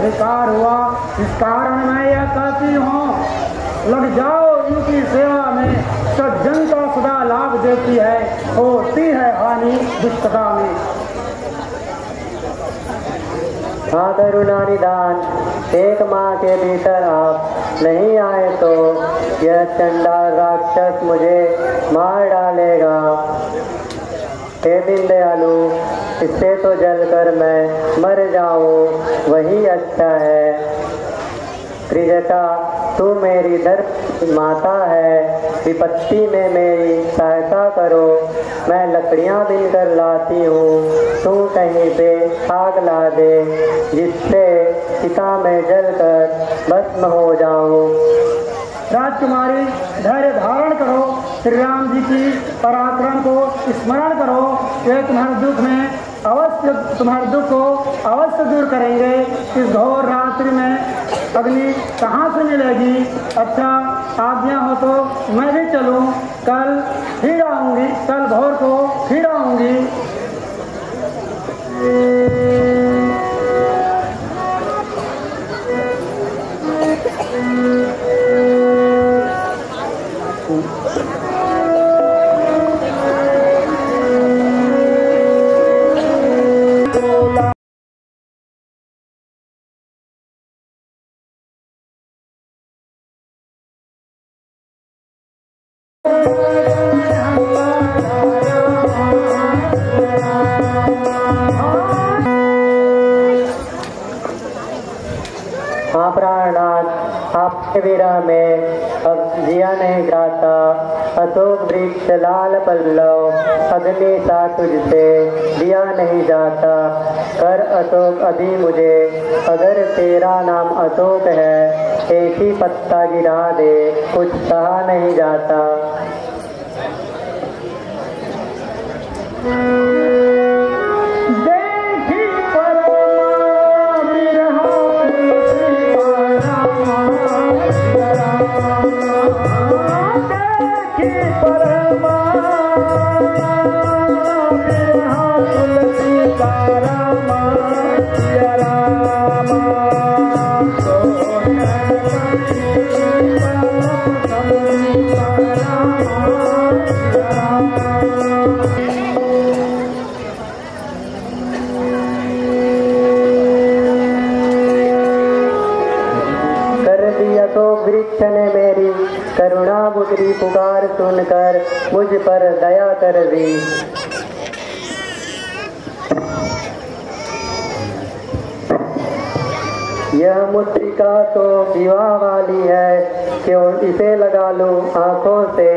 अधिकार हुआ। इस कारण मैं यह कहती हूँ, लग जाओ इनकी सेवा में, सज्जन का सदा लाभ देती है, होती है हानि दुष्टता में। हाँ करुणा निदान, एक माह के भीतर आप नहीं आए तो यह चंडाल राक्षस मुझे मार डालेगा। हे दीनदयालु, इससे तो जलकर मैं मर जाऊं वही अच्छा है। त्रिजटा, तू मेरी धर्म माता है, विपत्ति में मेरी सहायता करो। मैं लकड़ियां बिनकर लाती हूँ, तू कहीं पे आग ला दे, जिससे चिता में जलकर भस्म हो जाऊं। राजकुमारी, धैर्य धारण करो, श्री राम जी की पराक्रम को स्मरण करो, वे तुम्हारे दुख में अवश्य, तुम्हारे दुख को अवश्य दूर करेंगे। इस घोर रात्रि में अग्नि कहाँ से मिलेगी? अच्छा, आज्ञा हो तो मैं भी चलूं, कल फिर आऊंगी, कल भोर को फिर आऊंगी। हाँ प्राणनाथ, आपके विरह में अब जिया नहीं जाता। अशोक वृक्ष लाल पल्लव अग्नि सा तुझसे दिया नहीं जाता। कर अशोक अभी मुझे, अगर तेरा नाम अशोक है, एक ही पत्ता गिरा दे, कुछ कहा नहीं जाता। वृक्ष ने मेरी करुणा बुदरी पुकार सुनकर मुझ पर दया कर दी। यह मुद्रिका तो विवाह वाली है, क्यों इसे लगा लूं आंखों से।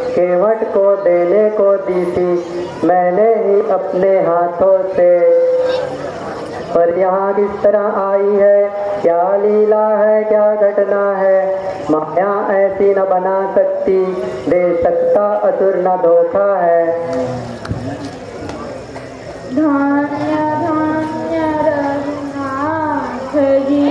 केवट को देने को दी थी मैंने ही अपने हाथों से, पर यहाँ किस तरह आई है, क्या लीला है, क्या घटना है। माया ऐसी न बना सकती, दे सकता असुर न धोखा है। धन्य धन्य रघुनाथ जी,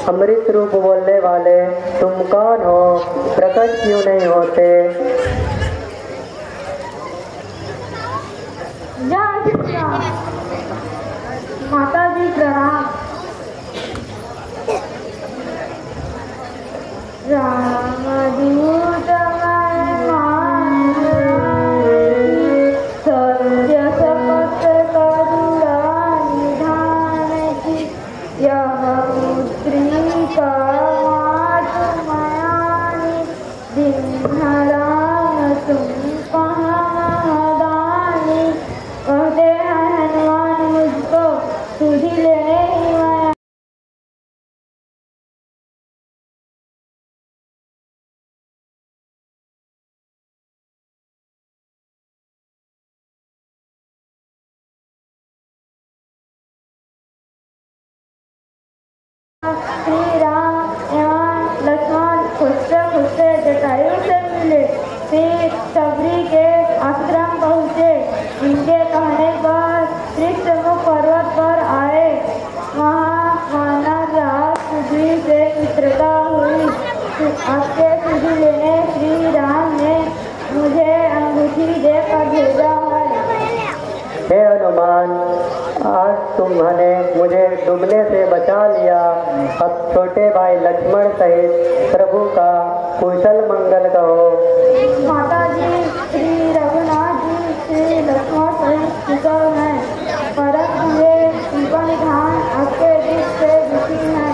अमृत रूप बोलने वाले तुम कौन हो, प्रकट क्यों नहीं होते। माता जी प्रणाम। रामदूत सत्य शपथ करुणा निधान की, यह पुत्री का मातुमयानी, दिन राम तुम पहादानी। कहते हैं हनुमान मुझको तुझी लेने ही आया। श्री राम यहाँ लक्ष्मण खुशते खुशते जटायु से मिले। फिर सबरी के आश्रम पहुँचे। इनके कहने पर त्रिशमुख पर्वत पर आए। वहाँ वानरराज सुग्रीव से मित्रता हुई। आपके सुधि लेने श्री राम ने मुझे अंगूठी देकर भेजा है। हे हनुमान, आज तुम्हारे मुझे डूबने से बचा लिया। अब छोटे भाई लक्ष्मण सहित प्रभु का कुशल मंगल कहो। माता जी श्री रघुनाथ जी श्री लक्ष्मण सहित कुशल हैं, परंतु वे उनका निधान आपके दुख से दुखी हैं।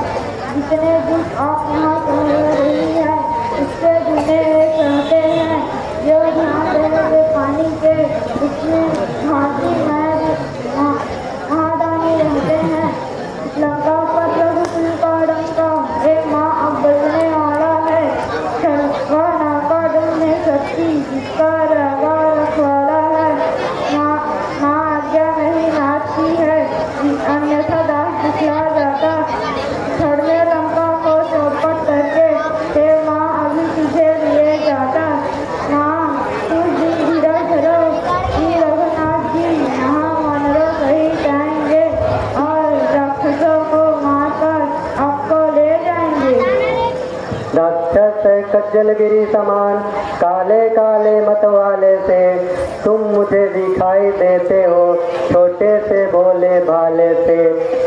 जितने दुख आप यहाँ सह रही है उससे दुने सहते हैं। जो ध्यान देंगे पानी के उसमें घाटी में महादानी रहते हैं। लंका पर रघुकुल का डंका एक माँ अब बजने वाला है। वह नाका डूबने सकती जिसका रागा रखवाला है। माँ आज्ञा नहीं नाचती है, अन्यथा दास दिखला जाता। छड़ में लंका को चौपट करके हे माँ अभी तुझे लिए जाता। माँ कुछ दिन धीरज धरो, श्री रघुनाथ जी यहाँ वानरों सहित आएंगे और राक्षसों को मारकर आपको ले जाएंगे। राक्षस कज्जलगिरी समान काले काले मत वाले से तुम मुझे दिखाई देते हो। छोटे से भोले भाले से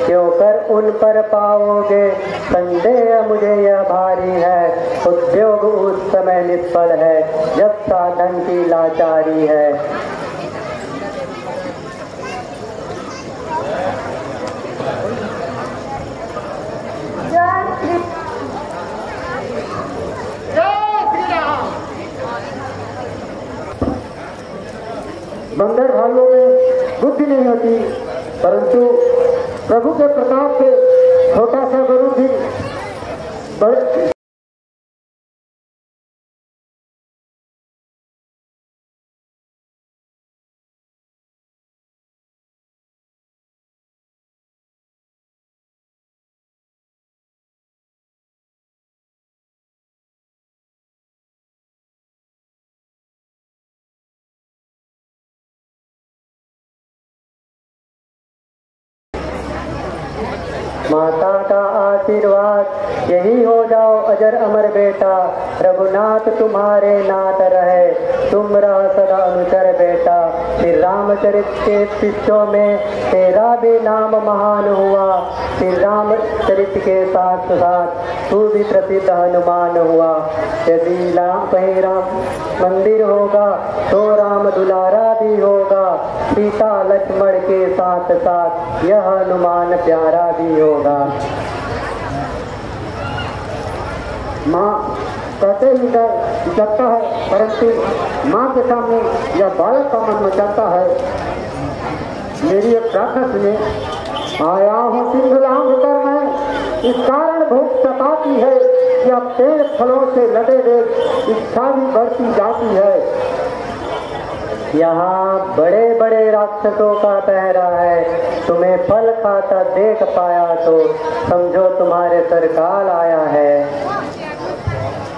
क्यों कर उन पर पाओगे। संदेह मुझे यह भारी है, उद्योग उस समय निष्फल है जब साधन की लाचारी है। बंदर भालू में बुद्धि नहीं होती, परंतु प्रभु के प्रताप से छोटा सा गुरु भी बड़े माता का आशीर्वाद यही हो जाओ अजर अमर बेटा। रघुनाथ तुम्हारे नाथ रहे, तुम रह सदा अनुचर बेटा। फिर रामचरित के शिष्यों में तेरा भी नाम महान हुआ। फिर रामचरित के साथ साथ तू भी प्रसिद्ध हनुमान हुआ। यदि कहीं राम मंदिर होगा तो राम दुलारा भी होगा। सीता लक्ष्मण के साथ साथ यह हनुमान प्यारा भी होगा। माँ कहते ही डर जगता है, परंतु माँ के सामने यह बालक का मन मचाता है। मेरी एक प्रार्थना सुने। आया हूँ सिंधु लांघ कर मैं, इस कारण भूख सताती है। या पेड़ फलों से लदे देख इच्छा भी बढ़ती जाती है। यहाँ बड़े बड़े राक्षसों का पहरा है, तुम्हें फल खाता देख पाया तो समझो तुम्हारे सरकाल आया है।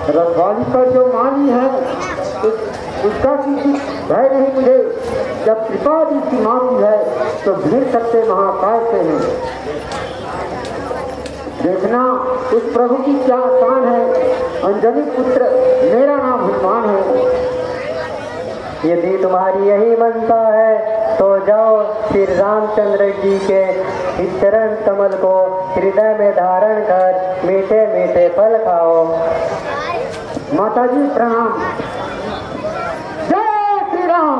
रखवाली का जो माली है उसका किसी भय नहीं मुझे। जब कृपा की मांगी है तो भीड़ सकते महाकाल से हैं। देखना उस प्रभु की क्या शान है। अंजलि पुत्र मेरा नाम हनुमान है। यदि तुम्हारी यही मनसा है तो जाओ श्री रामचंद्र जी के चरण कमल को हृदय में धारण कर मीठे मीठे फल खाओ। माता जी प्रणाम। जय श्री राम।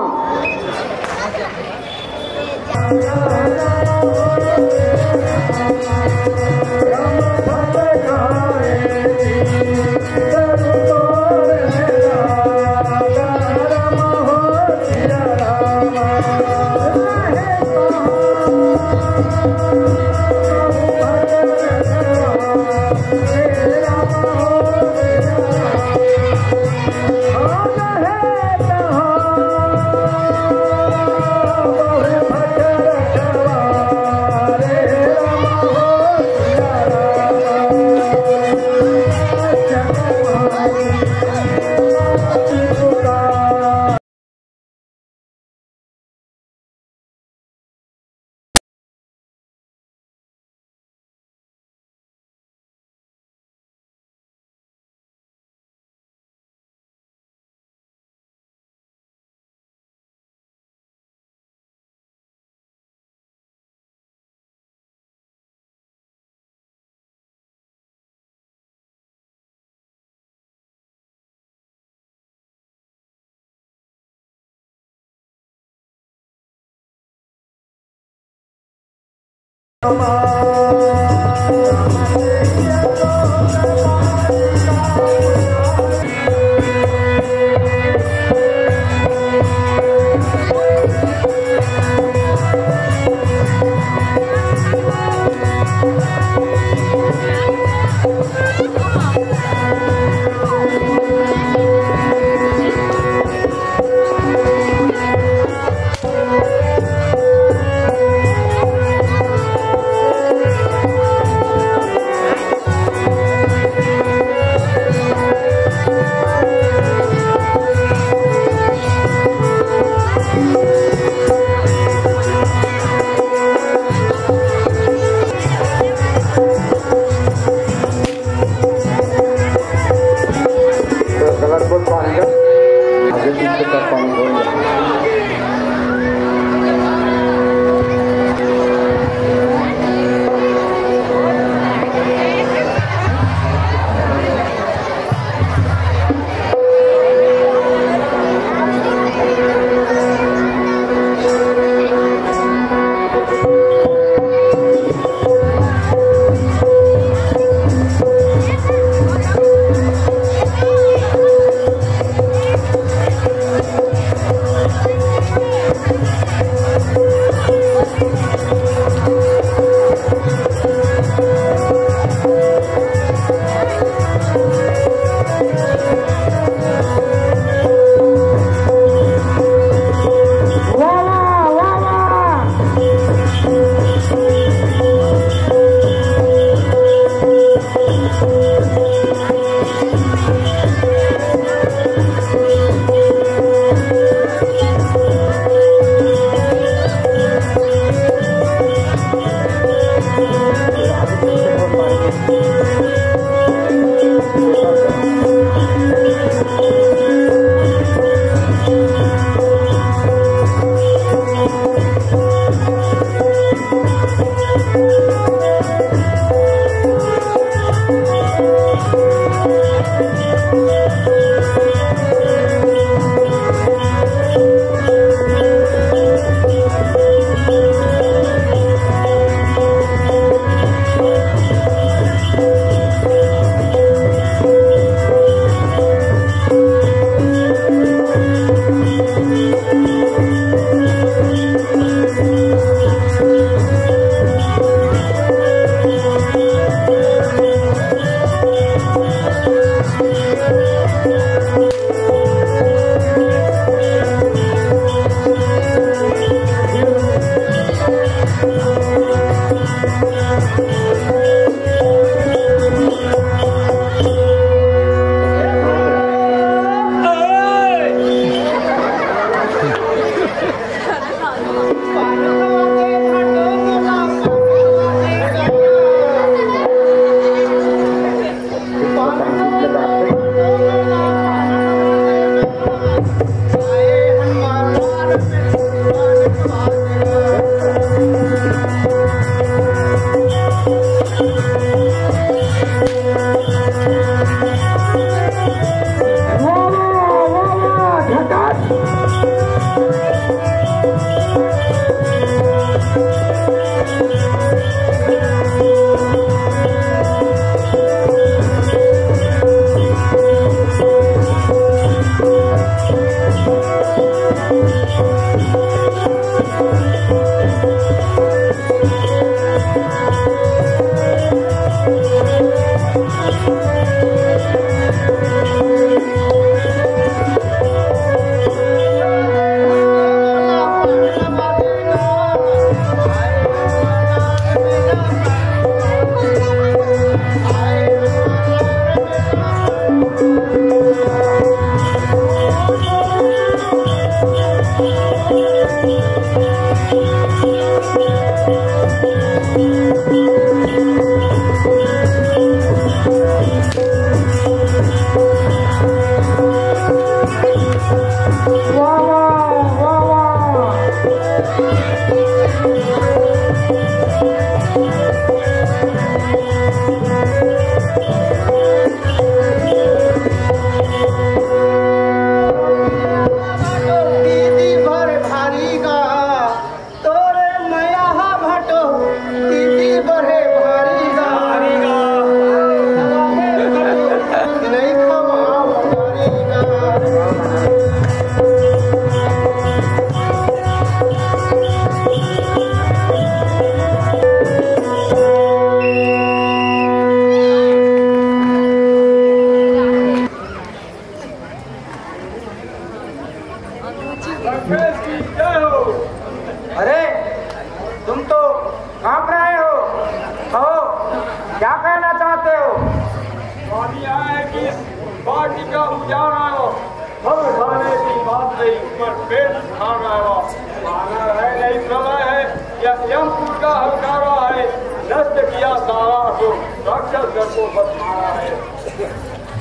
किया दावा तो राक्षस को बदमाया है।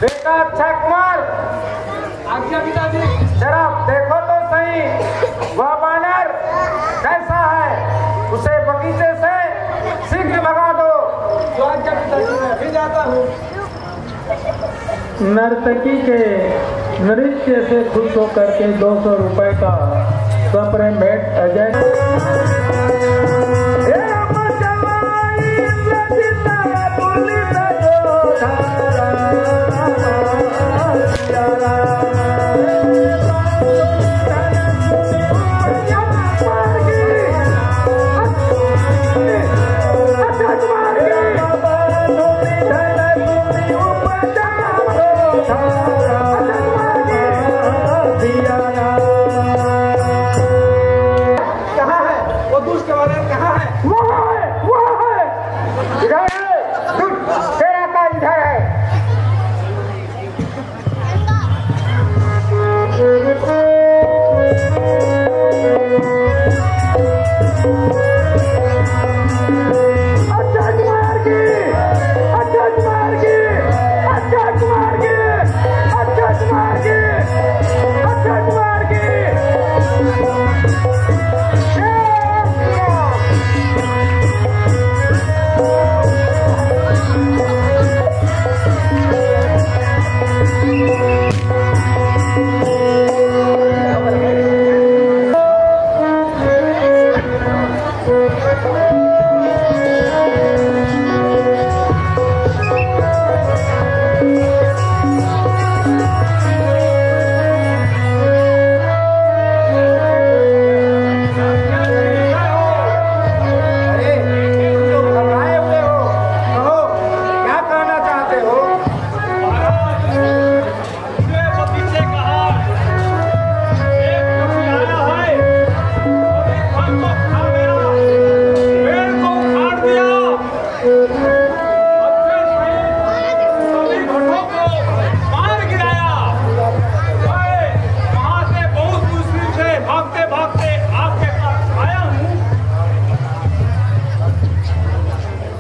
देखा अक्षय कुमार, आज्ञा पिताजी, जरा देखो तो सही वह बानर कैसा है, उसे बगीचे से शीघ्र भगा दो। तो आज्ञा पिताजी, मैं भी जाता हूँ। नर्तकी के नृत्य से खुश होकर के 200 रुपए का सप्रेम भेंट अजय।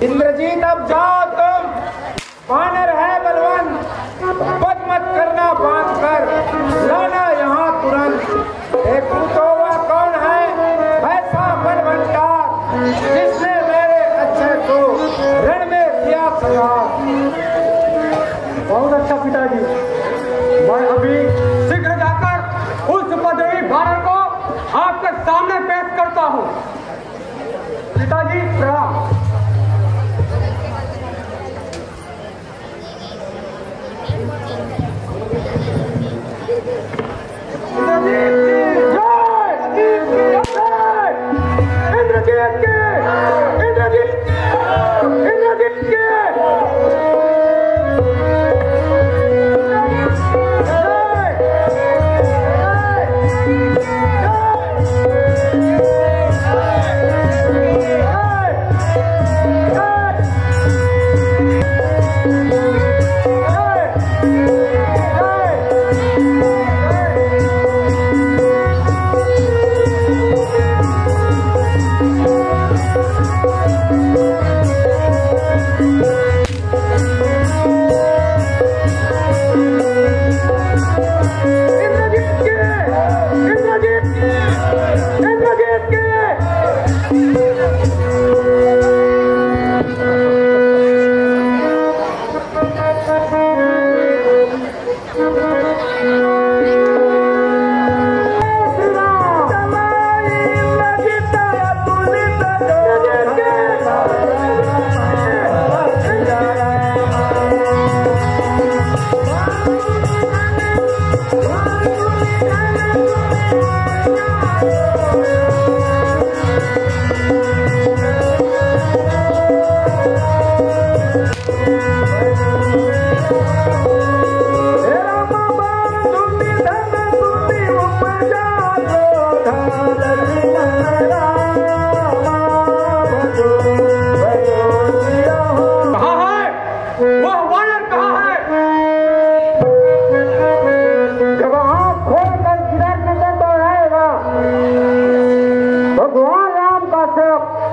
इंद्रजीत, अब जाओ तुम, वानर है बलवान, बद मत करना, बांध कर लाना यहाँ तुरंत। देखूं तो वह कौन है ऐसा बलवंतार, जिसने मेरे अच्छे को रण में किया सजा। बहुत अच्छा पिताजी, मैं अभी शीघ्र जाकर उस पदवी बानर को आपके सामने पेश करता हूँ। पिताजी प्रणाम।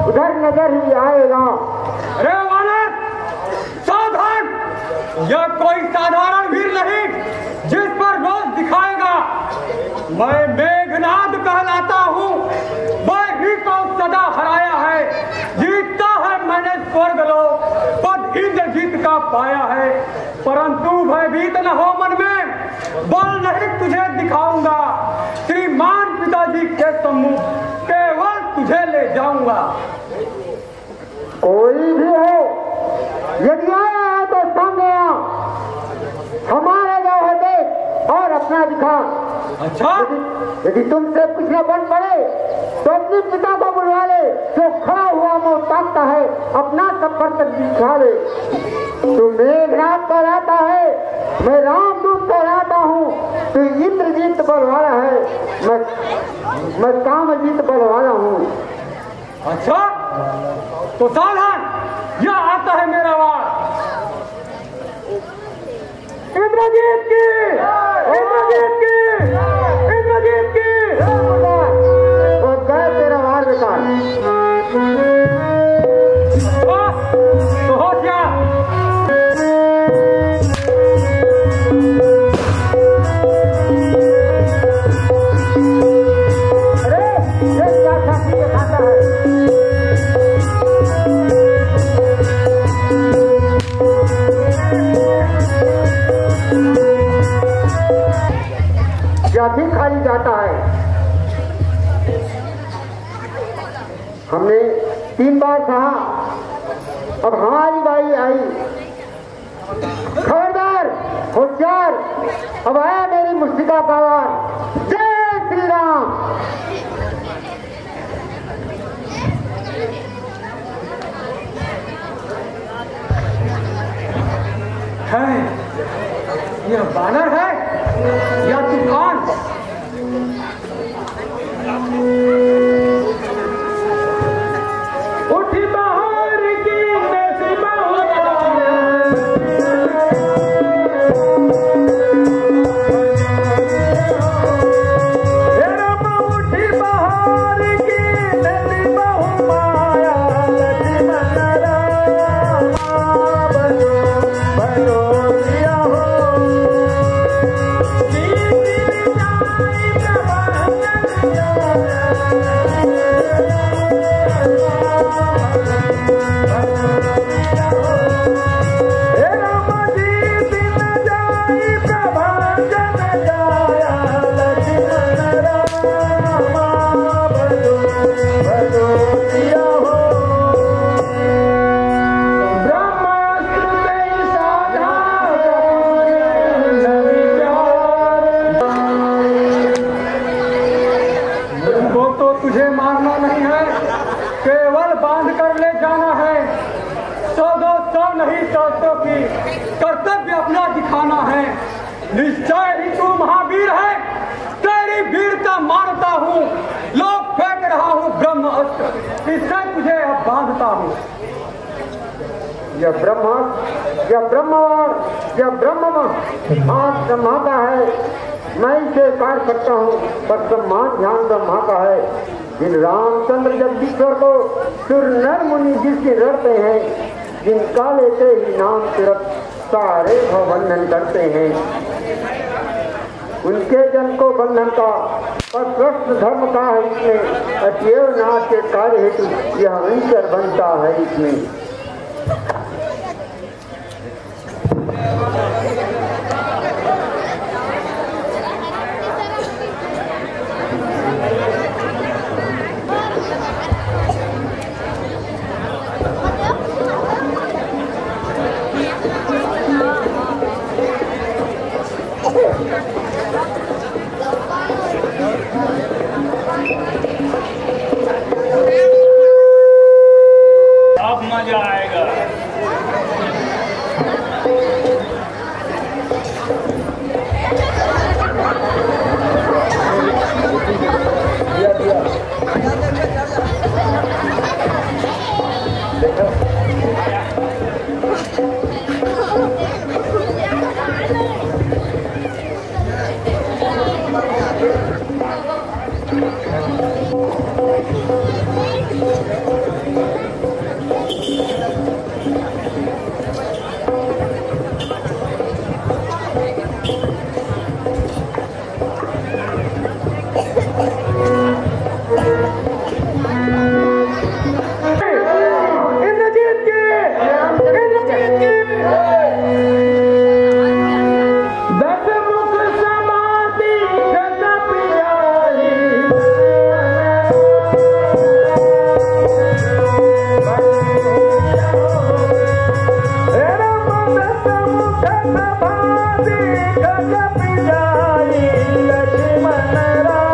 उधर नजर ही आएगा। अरे यह कोई साधारण वीर नहीं जिस पर रोज दिखाएगा। मैं मेघनाद कहलाता हूँ, मैं ही को सदा हराया है। जीतता है मैंने स्वर्गलोक, पद इंद्रजीत का पाया है। परंतु भयभीत न हो मन में, बल नहीं तुझे दिखाऊंगा। श्रीमान पिताजी के सम्मुख केवल तुझे ले जाऊंगा। कोई भी हो, यदि आया है तो सामने आ, हमारे गाँव है देख और अपना दिखा। अच्छा, यदि तुमसे कुछ न बन पड़े तो अपने पिता को बुलवा ले, जो खड़ा हुआ मुंह ताकता है, अपना सब तक दिखा ले। तू मेघनाद कहलाता है, मैं रामदूत कहलाता हूँ। तू इंद्रजीत बलवाला है, मैं कामजीत बलवाला हूँ। अच्छा तो सावधान, यह आता है मेरा वार। इंद्रजीत की, इंद्रजीत की, इंद्रजीत की। वो गए तेरा वार बेकार। तो हो क्या? अरे ये क्या साथी दिखाता है? भी खाली जाता है। हमने 3 बार कहा, अब हमारी बारी आई। खबरदार, होशियार, अब आया मेरी मुस्तिका का वार। जय श्री राम। है यह बानर है या तूफान? उठी बहार की नसीबा उठी बहार की नसीबा माया तुझे मारना नहीं है, केवल बांध कर ले जाना है। 100-200 नहीं 100 की कर्तव्य अपना दिखाना है। निश्चय ही तू महावीर है, तेरी वीरता मानता हूँ। लोग फेंक रहा हूँ ब्रह्म अस्त्र, इससे तुझे अब बांधता हूँ। यह ब्रह्मास्त्र, यह ब्रह्मवार, यह ब्रह्म हाथ ब्रह्मा का है। मैं इसे कार सकता हूँ, पर सम्मान ध्यान ब्रह्मा का है। जिन रामचंद्र जगदीश्वर को सुर नर मुनि जिसकी रड़ते हैं, जिनका लेते ही नाम तीर्थ सारे भवबंधन करते हैं। उनके जन को बंधन का पर स्वस्थ धर्म का है इसमें। अतएव नाथ के कार्य हेतु यह अंतर बनता है इसमें। अब मजा आएगा। मुख भावी गज पिजाई लक्ष्मण राम